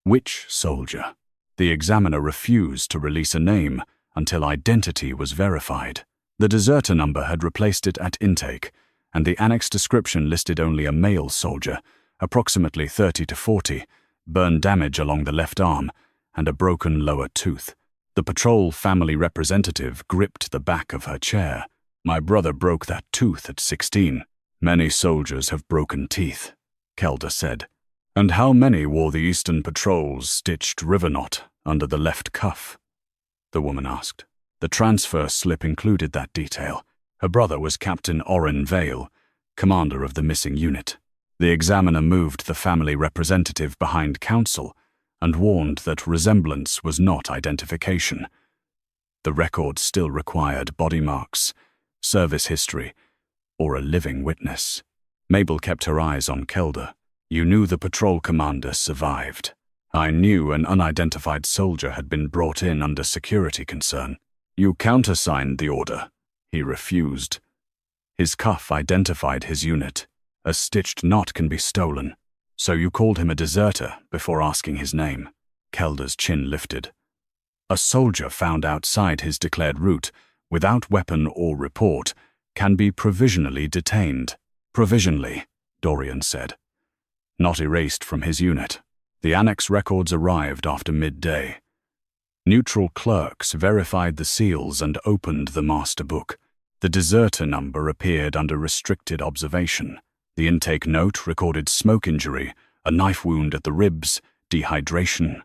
[SPEAKER 1] Which soldier? The examiner refused to release a name until identity was verified. The deserter number had replaced it at intake, and the annex description listed only a male soldier, approximately 30 to 40, burn damage along the left arm, and a broken lower tooth. The patrol family representative gripped the back of her chair. My brother broke that tooth at 16. Many soldiers have broken teeth, Kelda said. And how many wore the Eastern Patrol's stitched river knot under the left cuff? The woman asked. The transfer slip included that detail. Her brother was Captain Orrin Vale, commander of the missing unit. The examiner moved the family representative behind counsel and warned that resemblance was not identification. The record still required body marks, service history, or a living witness. Mabel kept her eyes on Kelda. You knew the patrol commander survived. I knew an unidentified soldier had been brought in under security concern. You countersigned the order. He refused. His cuff identified his unit. A stitched knot can be stolen. So you called him a deserter before asking his name. Kelda's chin lifted. A soldier found outside his declared route, without weapon or report, can be provisionally detained. Provisionally, Dorian said. Not erased from his unit. The annex records arrived after midday. Neutral clerks verified the seals and opened the master book. The deserter number appeared under restricted observation. The intake note recorded smoke injury, a knife wound at the ribs, dehydration,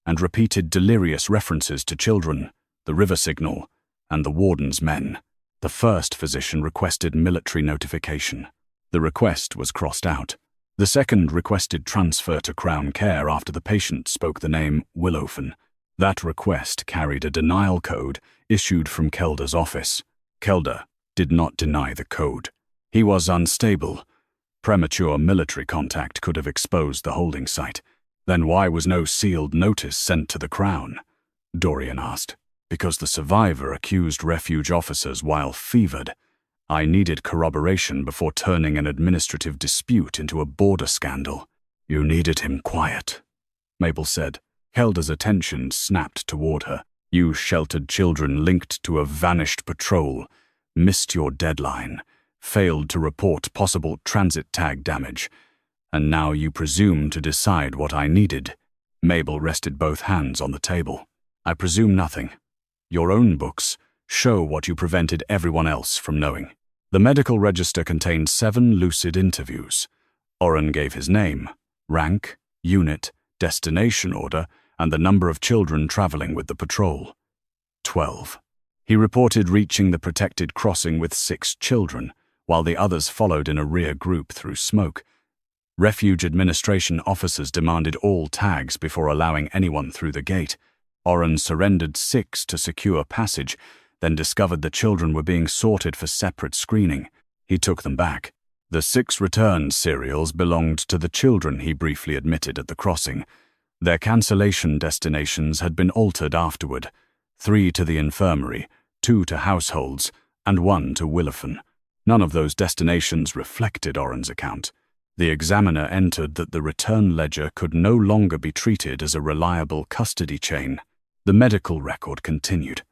[SPEAKER 1] and repeated delirious references to children, the river signal, and the warden's men. The first physician requested military notification. The request was crossed out. The second requested transfer to Crown Care after the patient spoke the name Willowfen. That request carried a denial code issued from Kelda's office. Kelda did not deny the code. He was unstable. Premature military contact could have exposed the holding site. Then why was no sealed notice sent to the Crown? Dorian asked. Because the survivor accused refuge officers while fevered. I needed corroboration before turning an administrative dispute into a border scandal. You needed him quiet, Mabel said. Kelda's attention snapped toward her. You sheltered children linked to a vanished patrol, missed your deadline, failed to report possible transit tag damage, and now you presume to decide what I needed. Mabel rested both hands on the table. I presume nothing. Your own books show what you prevented everyone else from knowing. The medical register contained 7 lucid interviews. Orrin gave his name, rank, unit, destination order, and the number of children traveling with the patrol. 12. He reported reaching the protected crossing with 6 children, while the others followed in a rear group through smoke. Refuge administration officers demanded all tags before allowing anyone through the gate. Orrin surrendered 6 to secure passage, then discovered the children were being sorted for separate screening. He took them back. The 6 returned serials belonged to the children he briefly admitted at the crossing. Their cancellation destinations had been altered afterward. 3 to the infirmary, 2 to households, and 1 to Willowfen. None of those destinations reflected Orrin's account. The examiner entered that the return ledger could no longer be treated as a reliable custody chain. The medical record continued.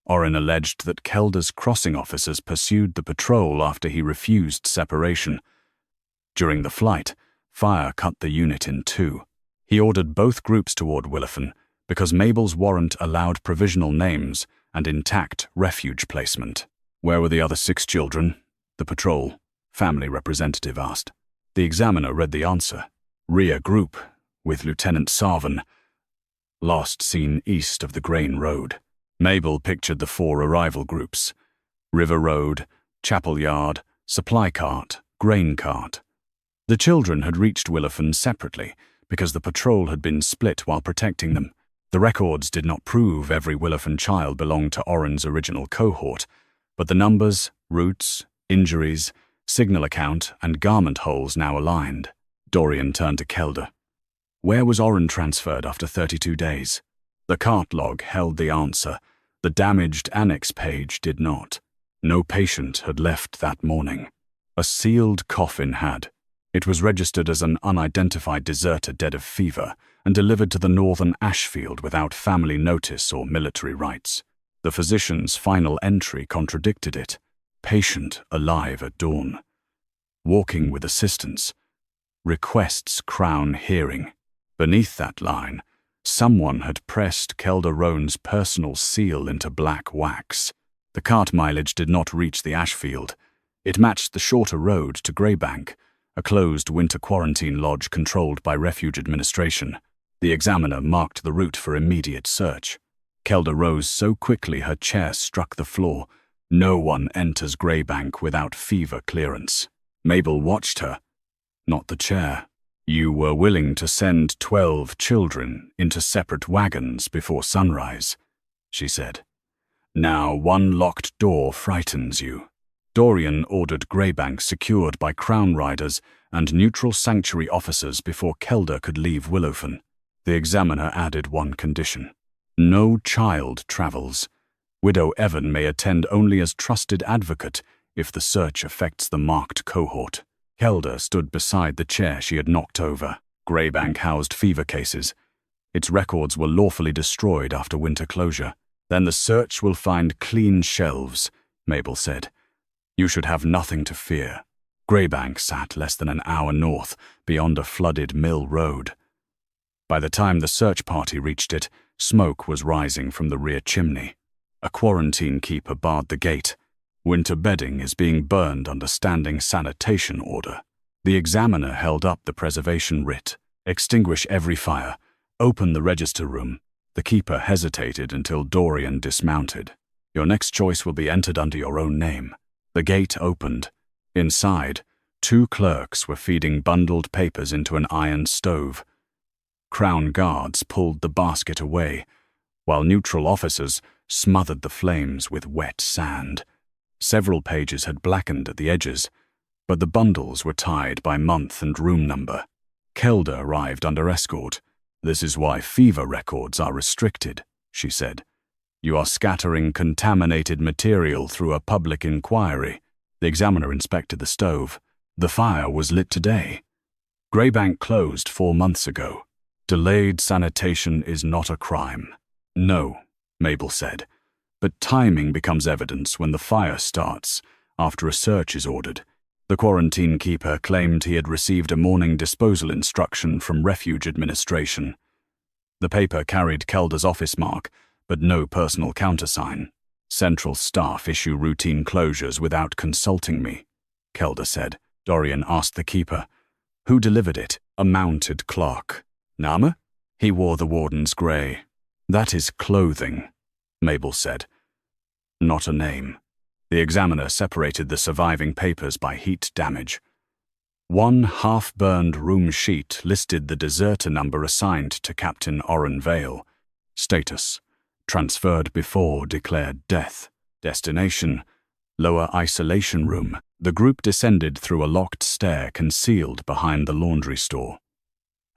[SPEAKER 1] Orrin alleged that Kelda's crossing officers pursued the patrol after he refused separation. During the flight, fire cut the unit in 2. He ordered both groups toward Willowfen because Mabel's warrant allowed provisional names and intact refuge placement. Where were the other 6 children? The patrol family representative asked. The examiner read the answer. Rear group, with Lieutenant Sarvan. Last seen east of the Grain Road. Mabel pictured the 4 arrival groups. River Road, Chapel Yard, Supply Cart, Grain Cart. The children had reached Willowfen separately because the patrol had been split while protecting them. The records did not prove every Willowfen child belonged to Orrin's original cohort, but the numbers, routes, injuries, signal account, and garment holes now aligned. Dorian turned to Kelda. Where was Orrin transferred after 32 days? The cart log held the answer. The damaged annex page did not. No patient had left that morning. A sealed coffin had. It was registered as an unidentified deserter dead of fever and delivered to the northern Ashfield without family notice or military rights. The physician's final entry contradicted it. Patient alive at dawn. Walking with assistance. Requests Crown hearing. Beneath that line, someone had pressed Kelda Roan's personal seal into black wax. The cart mileage did not reach the Ashfield. It matched the shorter road to Greybank, a closed winter quarantine lodge controlled by Refuge Administration. The examiner marked the route for immediate search. Kelda rose so quickly her chair struck the floor. No one enters Greybank without fever clearance. Mabel watched her, not the chair. You were willing to send 12 children into separate wagons before sunrise, she said. Now one locked door frightens you. Dorian ordered Greybank secured by Crown Riders and neutral Sanctuary officers before Kelda could leave Willowfen. The examiner added one condition. No child travels. Widow Evern may attend only as trusted advocate if the search affects the marked cohort. Kelda stood beside the chair she had knocked over. Greybank housed fever cases. Its records were lawfully destroyed after winter closure. Then the search will find clean shelves, Mabel said. You should have nothing to fear. Greybank sat less than an hour north, beyond a flooded mill road. By the time the search party reached it, smoke was rising from the rear chimney. A quarantine keeper barred the gate. Winter bedding is being burned under standing sanitation order. The examiner held up the preservation writ. Extinguish every fire. Open the register room. The keeper hesitated until Dorian dismounted. Your next choice will be entered under your own name. The gate opened. Inside, 2 clerks were feeding bundled papers into an iron stove. Crown guards pulled the basket away, while neutral officers smothered the flames with wet sand. Several pages had blackened at the edges, but the bundles were tied by month and room number. Kelda arrived under escort. This is why fever records are restricted, she said. You are scattering contaminated material through a public inquiry. The examiner inspected the stove. The fire was lit today. Greybank closed 4 months ago. Delayed sanitation is not a crime. No, Mabel said. But timing becomes evidence when the fire starts, after a search is ordered. The quarantine keeper claimed he had received a morning disposal instruction from Refuge Administration. The paper carried Kelda's office mark, but no personal countersign. Central staff issue routine closures without consulting me, Kelda said. Dorian asked the keeper. Who delivered it? A mounted clerk. Name? He wore the warden's grey. That is clothing, Mabel said. Not a name. The examiner separated the surviving papers by heat damage. One half-burned room sheet listed the deserter number assigned to Captain Orrin Vale. Status: transferred before declared death. Destination: lower isolation room. The group descended through a locked stair concealed behind the laundry store.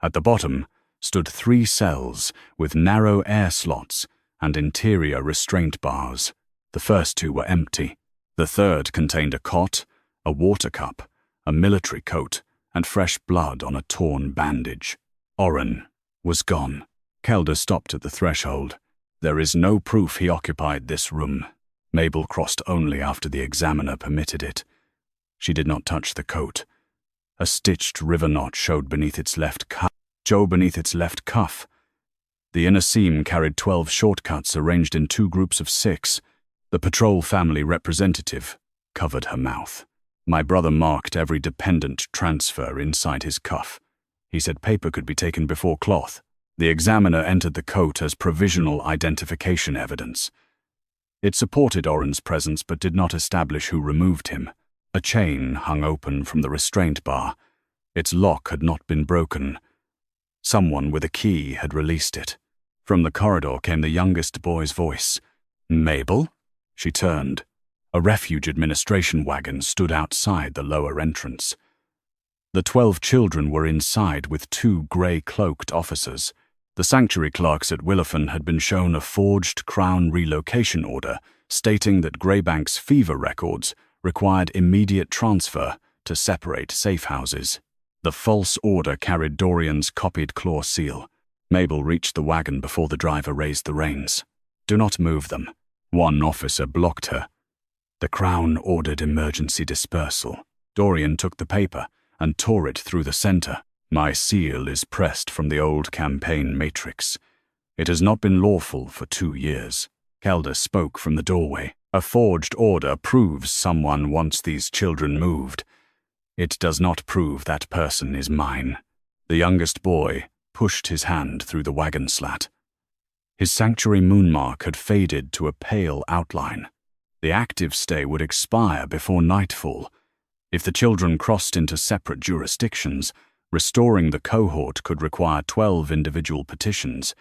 [SPEAKER 1] At the bottom stood 3 cells with narrow air slots and interior restraint bars. The first 2 were empty. The third contained a cot, a water cup, a military coat, and fresh blood on a torn bandage. Orrin was gone. Kelda stopped at the threshold. There is no proof he occupied this room. Mabel crossed only after the examiner permitted it. She did not touch the coat. A stitched river knot showed beneath its left cuff. The inner seam carried 12 shortcuts arranged in 2 groups of 6. The patrol family representative covered her mouth. My brother marked every dependent transfer inside his cuff. He said paper could be taken before cloth. The examiner entered the coat as provisional identification evidence. It supported Orrin's presence but did not establish who removed him. A chain hung open from the restraint bar. Its lock had not been broken. Someone with a key had released it. From the corridor came the youngest boy's voice. Mabel? She turned. A Refuge Administration wagon stood outside the lower entrance. The 12 children were inside with 2 grey-cloaked officers. The sanctuary clerks at Willowfen had been shown a forged Crown relocation order stating that Greybank's fever records required immediate transfer to separate safe houses. The false order carried Dorian's copied claw seal. Mabel reached the wagon before the driver raised the reins. Do not move them. One officer blocked her. The Crown ordered emergency dispersal. Dorian took the paper and tore it through the center. My seal is pressed from the old campaign matrix. It has not been lawful for 2 years. Kelda spoke from the doorway. A forged order proves someone wants these children moved. It does not prove that person is mine. The youngest boy pushed his hand through the wagon slat. His Sanctuary Moonmark had faded to a pale outline. The active stay would expire before nightfall. If the children crossed into separate jurisdictions, restoring the cohort could require 12 individual petitions.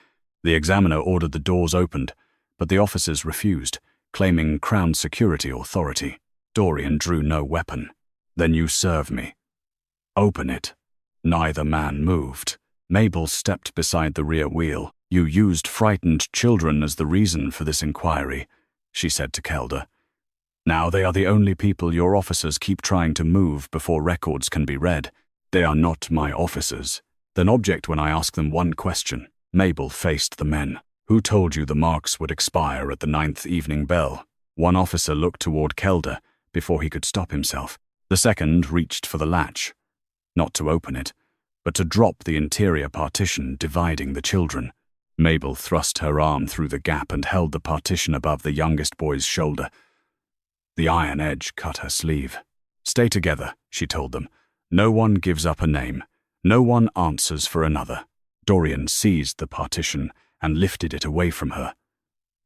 [SPEAKER 1] The examiner ordered the doors opened, but the officers refused, claiming Crown security authority. Dorian drew no weapon. "Then you serve me." "Open it." Neither man moved. Mabel stepped beside the rear wheel. "You used frightened children as the reason for this inquiry," she said to Kelda. "Now they are the only people your officers keep trying to move before records can be read. They are not my officers. Then object when I ask them one question." Mabel faced the men. "Who told you the marks would expire at the 9th evening bell?" One officer looked toward Kelda before he could stop himself. The second reached for the latch, not to open it, but to drop the interior partition dividing the children. Mabel thrust her arm through the gap and held the partition above the youngest boy's shoulder. The iron edge cut her sleeve. "Stay together," she told them. "No one gives up a name. No one answers for another." Dorian seized the partition and lifted it away from her.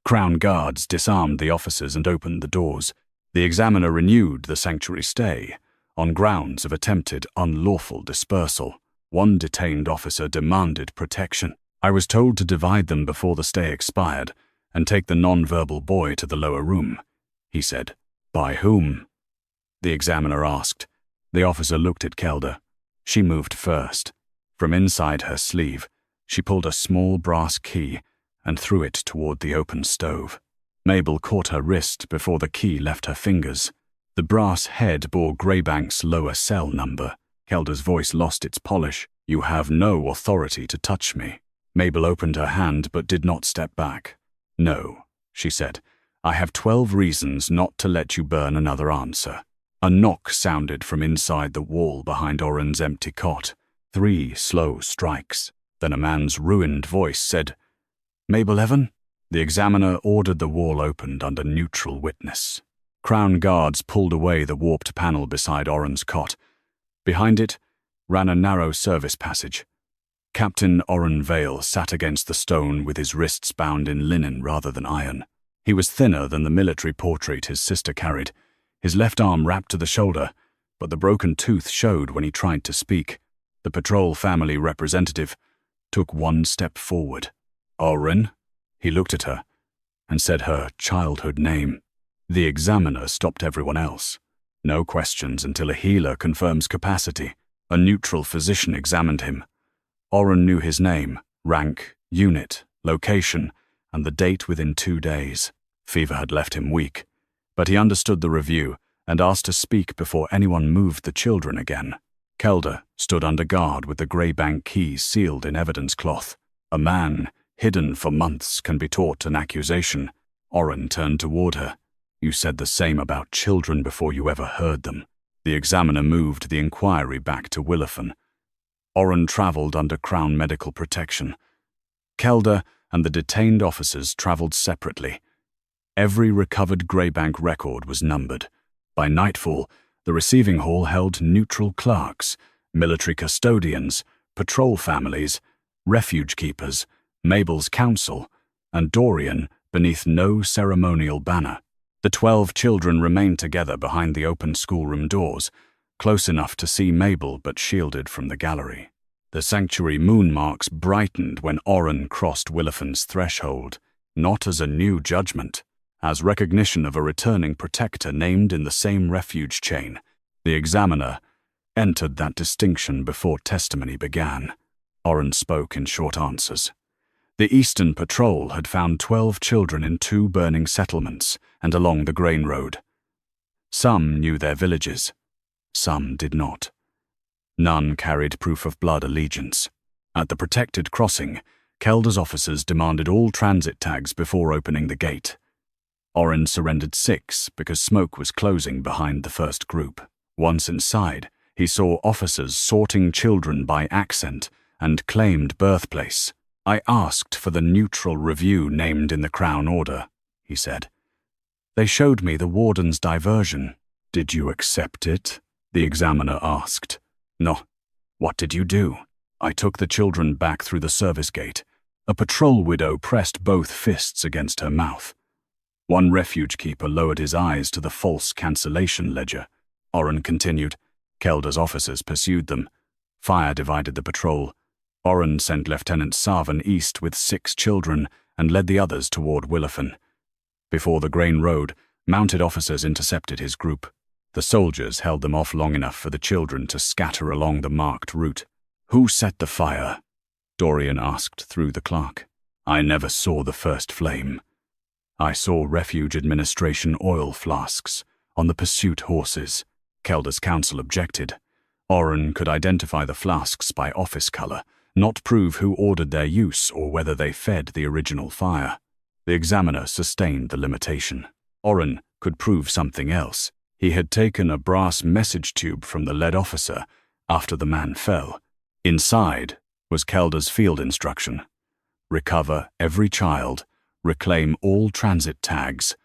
[SPEAKER 1] Crown guards disarmed the officers and opened the doors. The examiner renewed the sanctuary stay on grounds of attempted unlawful dispersal. One detained officer demanded protection. "I was told to divide them before the stay expired and take the non-verbal boy to the lower room," he said. "By whom?" the examiner asked. The officer looked at Kelda. She moved first. From inside her sleeve, she pulled a small brass key and threw it toward the open stove. Mabel caught her wrist before the key left her fingers. The brass head bore Greybank's lower cell number. Kelda's voice lost its polish. "You have no authority to touch me." Mabel opened her hand but did not step back. "No," she said. "I have 12 reasons not to let you burn another answer." A knock sounded from inside the wall behind Oren's empty cot. 3 slow strikes. Then a man's ruined voice said, "Mabel Evern?" The examiner ordered the wall opened under neutral witness. Crown guards pulled away the warped panel beside Oren's cot. Behind it ran a narrow service passage. Captain Oren Vale sat against the stone with his wrists bound in linen rather than iron. He was thinner than the military portrait his sister carried, his left arm wrapped to the shoulder, but the broken tooth showed when he tried to speak. The patrol family representative took one step forward. "Oren?" He looked at her and said her childhood name. The examiner stopped everyone else. No questions until a healer confirms capacity. A neutral physician examined him. Oren knew his name, rank, unit, location, and the date within 2 days. Fever had left him weak, but he understood the review and asked to speak before anyone moved the children again. Kelda stood under guard with the Greybank keys sealed in evidence cloth. A man hidden for months can be taught an accusation. Oren turned toward her. "You said the same about children before you ever heard them." The examiner moved the inquiry back to Willowfen. Oren traveled under Crown medical protection. Kelda and the detained officers traveled separately. Every recovered Greybank record was numbered. By nightfall, the receiving hall held neutral clerks, military custodians, patrol families, refuge keepers, Mabel's council, and Dorian beneath no ceremonial banner. The 12 children remained together behind the open schoolroom doors, close enough to see Mabel but shielded from the gallery. The Sanctuary Moonmarks brightened when Oren crossed Willowfen's threshold, not as a new judgment, as recognition of a returning protector named in the same refuge chain. The examiner entered that distinction before testimony began. Oren spoke in short answers. The Eastern Patrol had found 12 children in 2 burning settlements and along the grain road. Some knew their villages. Some did not. None carried proof of blood allegiance. At the protected crossing, Kelda's officers demanded all transit tags before opening the gate. Oren surrendered 6 because smoke was closing behind the first group. Once inside, he saw officers sorting children by accent and claimed birthplace. "I asked for the neutral review named in the Crown order," he said. "They showed me the warden's diversion." "Did you accept it?" the examiner asked. No. What did you do? I took the children back through the service gate. A patrol widow pressed both fists against her mouth. One refuge keeper lowered his eyes to the false cancellation ledger. Oren continued. Kelda's officers pursued them. Fire divided the patrol. Oren sent Lieutenant Sarvan east with 6 children and led the others toward Willowfen. Before the grain road, mounted officers intercepted his group. The soldiers held them off long enough for the children to scatter along the marked route. Who set the fire? Dorian asked through the clerk. I never saw the first flame. I saw Refuge Administration oil flasks on the pursuit horses. Kelda's counsel objected. Oren could identify the flasks by office color, not prove who ordered their use or whether they fed the original fire. The examiner sustained the limitation. Oren could prove something else. He had taken a brass message tube from the lead officer after the man fell. Inside was Kelda's field instruction. Recover every child, reclaim all transit tags,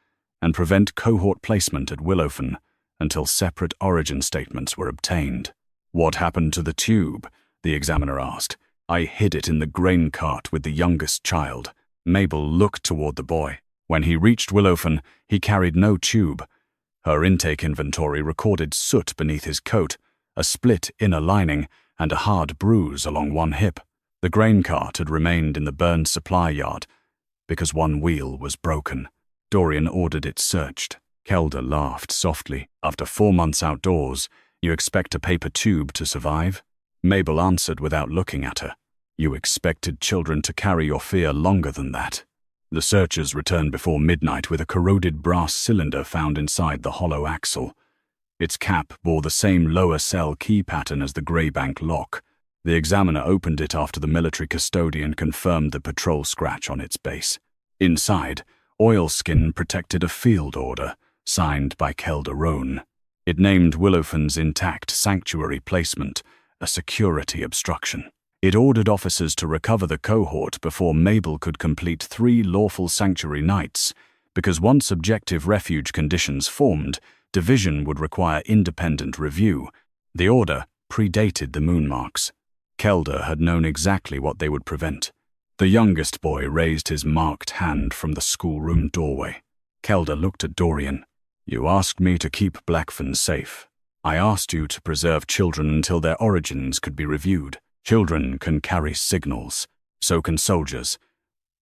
[SPEAKER 1] and prevent cohort placement at Willowfen until separate origin statements were obtained. What happened to the tube? The examiner asked. I hid it in the grain cart with the youngest child. Mabel looked toward the boy. When he reached Willowfen, he carried no tube. Her intake inventory recorded soot beneath his coat, a split inner lining, and a hard bruise along one hip. The grain cart had remained in the burned supply yard because one wheel was broken. Dorian ordered it searched. Kelda laughed softly. After 4 months outdoors, you expect a paper tube to survive? Mabel answered without looking at her. You expected children to carry your fear longer than that. The searchers returned before midnight with a corroded brass cylinder found inside the hollow axle. Its cap bore the same lower cell key pattern as the Greybank lock. The examiner opened it after the military custodian confirmed the patrol scratch on its base. Inside, oilskin protected a field order, signed by Kelda Roan. It named Willowfen's intact sanctuary placement a security obstruction. It ordered officers to recover the cohort before Mabel could complete 3 lawful sanctuary nights, because once objective refuge conditions formed, division would require independent review. The order predated the Moonmarks. Kelda had known exactly what they would prevent. The youngest boy raised his marked hand from the schoolroom doorway. Kelda looked at Dorian. You asked me to keep Blackfen safe. I asked you to preserve children until their origins could be reviewed. Children can carry signals. So can soldiers.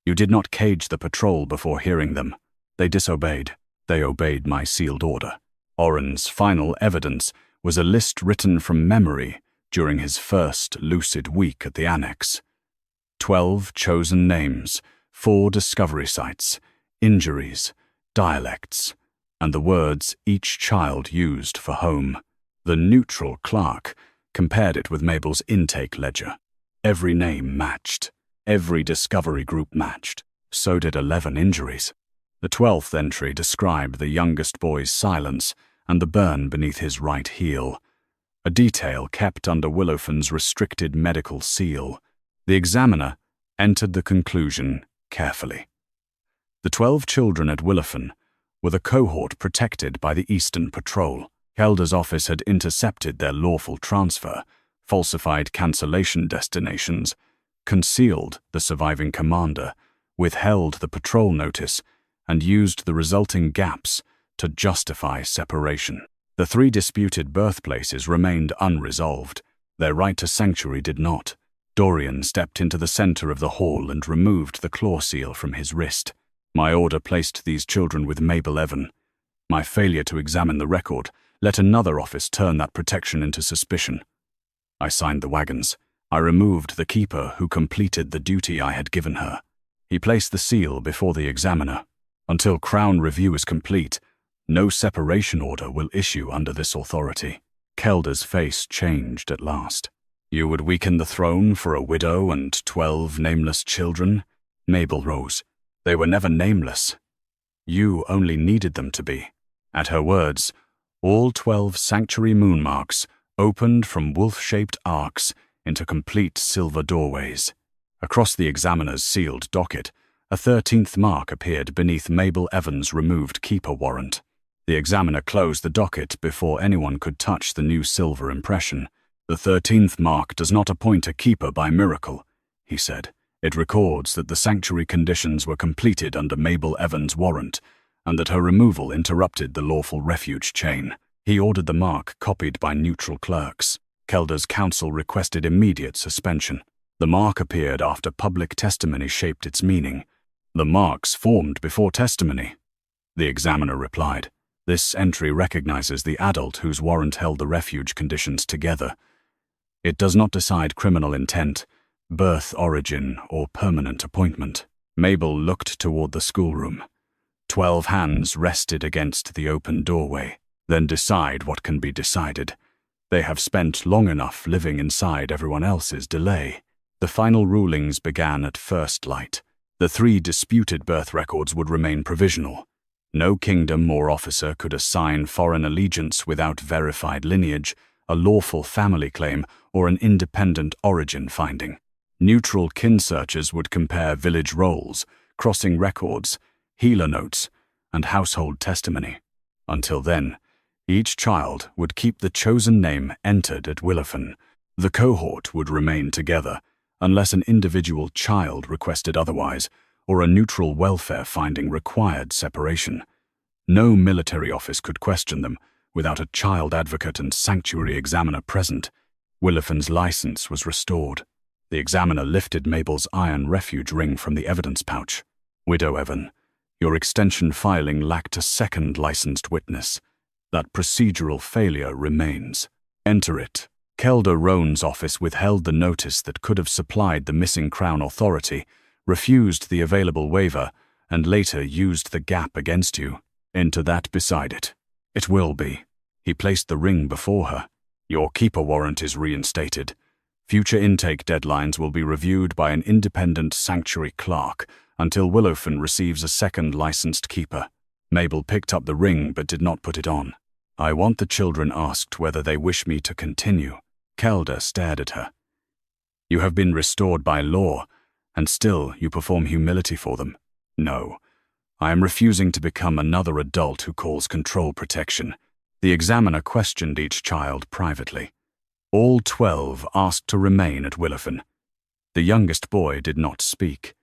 [SPEAKER 1] You did not cage the patrol before hearing them. They disobeyed. They obeyed my sealed order. Oren's final evidence was a list written from memory during his first lucid week at the annex. 12 chosen names, 4 discovery sites, injuries, dialects, and the words each child used for home. The neutral clerk compared it with Mabel's intake ledger. Every name matched. Every discovery group matched. So did 11 injuries. The 12th entry described the youngest boy's silence and the burn beneath his right heel, a detail kept under Willowfen's restricted medical seal. The examiner entered the conclusion carefully. The 12 children at Willowfen were the cohort protected by the Eastern Patrol. Kelda's office had intercepted their lawful transfer, falsified cancellation destinations, concealed the surviving commander, withheld the patrol notice, and used the resulting gaps to justify separation. The 3 disputed birthplaces remained unresolved. Their right to sanctuary did not. Dorian stepped into the center of the hall and removed the claw seal from his wrist. My order placed these children with Mabel Evern. My failure to examine the record let another office turn that protection into suspicion. I signed the Wagons. I removed the keeper who completed the duty I had given her. He placed the seal before the examiner. Until Crown review is complete, no separation order will issue under this authority. Kelda's face changed at last. You would weaken the throne for a widow and 12 nameless children? Mabel rose. They were never nameless. You only needed them to be. At her words, all 12 Sanctuary Moonmarks opened from wolf-shaped arcs into complete silver doorways. Across the examiner's sealed docket, a 13th mark appeared beneath Mabel Evern's removed keeper warrant. The examiner closed the docket before anyone could touch the new silver impression. "The 13th mark does not appoint a keeper by miracle," he said. "It records that the sanctuary conditions were completed under Mabel Evern's warrant, and that her removal interrupted the lawful refuge chain." He ordered the mark copied by neutral clerks. Kelda's counsel requested immediate suspension. The mark appeared after public testimony shaped its meaning. "The marks formed before testimony," the examiner replied. "This entry recognizes the adult whose warrant held the refuge conditions together. It does not decide criminal intent, birth origin, or permanent appointment." Mabel looked toward the schoolroom. 12 hands rested against the open doorway. "Then decide what can be decided. They have spent long enough living inside everyone else's delay." The final rulings began at first light. The 3 disputed birth records would remain provisional. No kingdom or officer could assign foreign allegiance without verified lineage, a lawful family claim, or an independent origin finding. Neutral kin searchers would compare village rolls, crossing records, healer notes, and household testimony. Until then, each child would keep the chosen name entered at Willowfen. The cohort would remain together, unless an individual child requested otherwise, or a neutral welfare finding required separation. No military office could question them without a child advocate and sanctuary examiner present. Willowfen's license was restored. The examiner lifted Mabel's iron refuge ring from the evidence pouch. "Widow Evern, your extension filing lacked a second licensed witness. That procedural failure remains. Enter it." Kelda Roan's office withheld the notice that could have supplied the missing Crown authority, refused the available waiver, and later used the gap against you. "Enter that beside it." "It will be." He placed the ring before her. "Your keeper warrant is reinstated. Future intake deadlines will be reviewed by an independent sanctuary clerk until Willowfen receives a second licensed keeper." Mabel picked up the ring but did not put it on. "I want the children asked whether they wish me to continue." Kelda stared at her. "You have been restored by law, and still you perform humility for them." "No. I am refusing to become another adult who calls control protection." The examiner questioned each child privately. All 12 asked to remain at Willowfen. The youngest boy did not speak.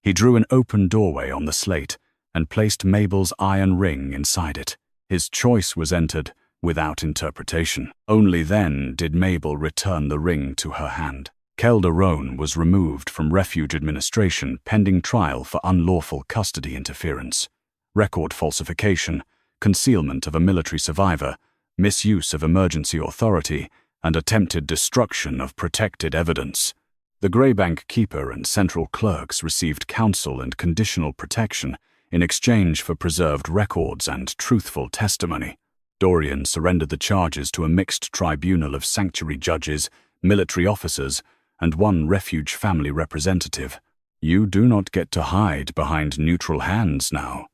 [SPEAKER 1] He drew an open doorway on the slate and placed Mabel's iron ring inside it. His choice was entered without interpretation. Only then did Mabel return the ring to her hand. Kelda Roan was removed from refuge administration pending trial for unlawful custody interference, record falsification, concealment of a military survivor, misuse of emergency authority, and attempted destruction of protected evidence. The Greybank Keeper and Central Clerks received counsel and conditional protection in exchange for preserved records and truthful testimony. Dorian surrendered the charges to a mixed tribunal of sanctuary judges, military officers, and 1 refuge family representative. "You do not get to hide behind neutral hands now,"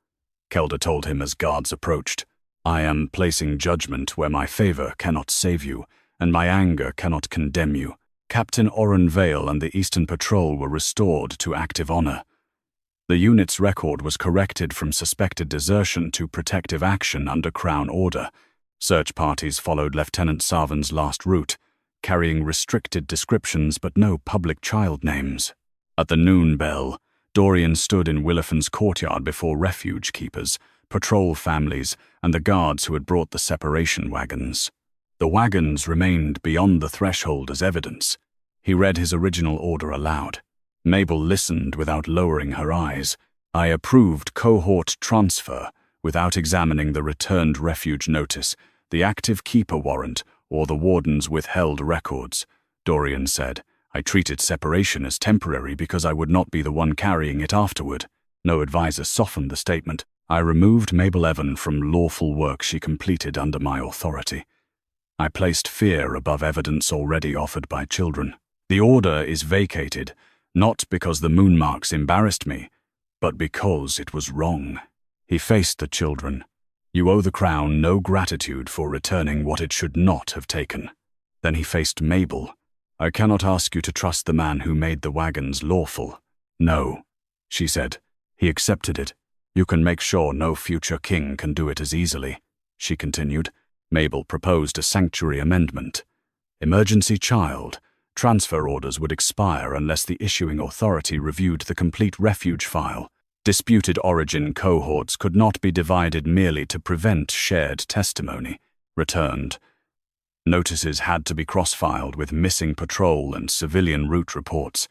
[SPEAKER 1] Kelda told him as guards approached. "I am placing judgment where my favor cannot save you, and my anger cannot condemn you." Captain Oren Vale and the Eastern Patrol were restored to active honor. The unit's record was corrected from suspected desertion to protective action under Crown order. Search parties followed Lieutenant Sarvan's last route, carrying restricted descriptions but no public child names. At the noon bell, Dorian stood in Willowfen's courtyard before refuge keepers, patrol families, and the guards who had brought the separation wagons. The wagons remained beyond the threshold as evidence. He read his original order aloud. Mabel listened without lowering her eyes. "I approved cohort transfer without examining the returned refuge notice, the active keeper warrant, or the warden's withheld records," Dorian said. "I treated separation as temporary because I would not be the one carrying it afterward." No advisor softened the statement. "I removed Mabel Evern from lawful work she completed under my authority. I placed fear above evidence already offered by children. The order is vacated, not because the Moonmarks embarrassed me, but because it was wrong." He faced the children. "You owe the Crown no gratitude for returning what it should not have taken." Then he faced Mabel. "I cannot ask you to trust the man who made the wagons lawful." "No," she said. He accepted it. You can make sure no future king can do it as easily, she continued. Mabel proposed a sanctuary amendment. Emergency child. Transfer orders would expire unless the issuing authority reviewed the complete refuge file. Disputed origin cohorts could not be divided merely to prevent shared testimony. Returned. Notices had to be cross-filed with missing patrol and civilian route reports,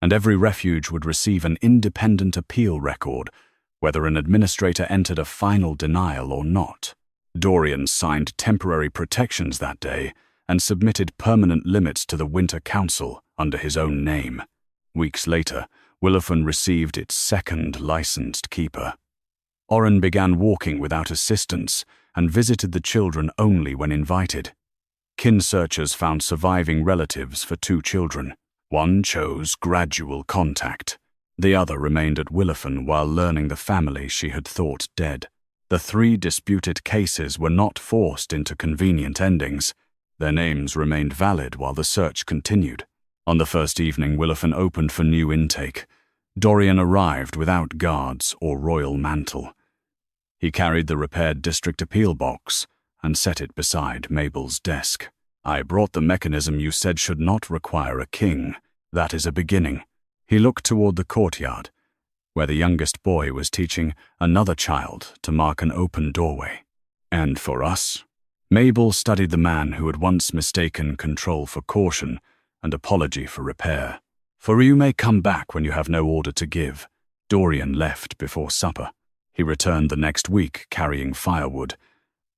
[SPEAKER 1] and every refuge would receive an independent appeal record, whether an administrator entered a final denial or not. Dorian signed temporary protections that day and submitted permanent limits to the Winter Council under his own name. Weeks later, Willowfen received its second licensed keeper. Oren began walking without assistance and visited the children only when invited. Kin searchers found surviving relatives for 2 children. One chose gradual contact. The other remained at Willowfen while learning the family she had thought dead. The 3 disputed cases were not forced into convenient endings. Their names remained valid while the search continued. On the first evening Willowfen opened for new intake, Dorian arrived without guards or royal mantle. He carried the repaired district appeal box and set it beside Mabel's desk. I brought the mechanism you said should not require a king. That is a beginning. He looked toward the courtyard, where the youngest boy was teaching another child to mark an open doorway. And for us? Mabel studied the man who had once mistaken control for caution and apology for repair. For you may come back when you have no order to give. Dorian left before supper. He returned the next week carrying firewood,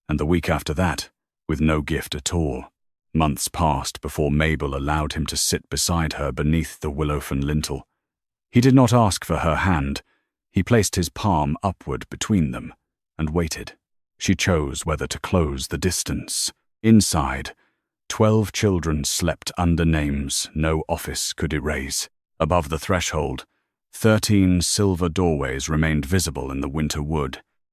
[SPEAKER 1] and the week after that with no gift at all. Months passed before Mabel allowed him to sit beside her beneath the Willowfen lintel. He did not ask for her hand. He placed his palm upward between them and waited. She chose whether to close the distance. Inside, 12 children slept under names no office could erase. Above the threshold, 13 silver doorways remained visible in the winter wood.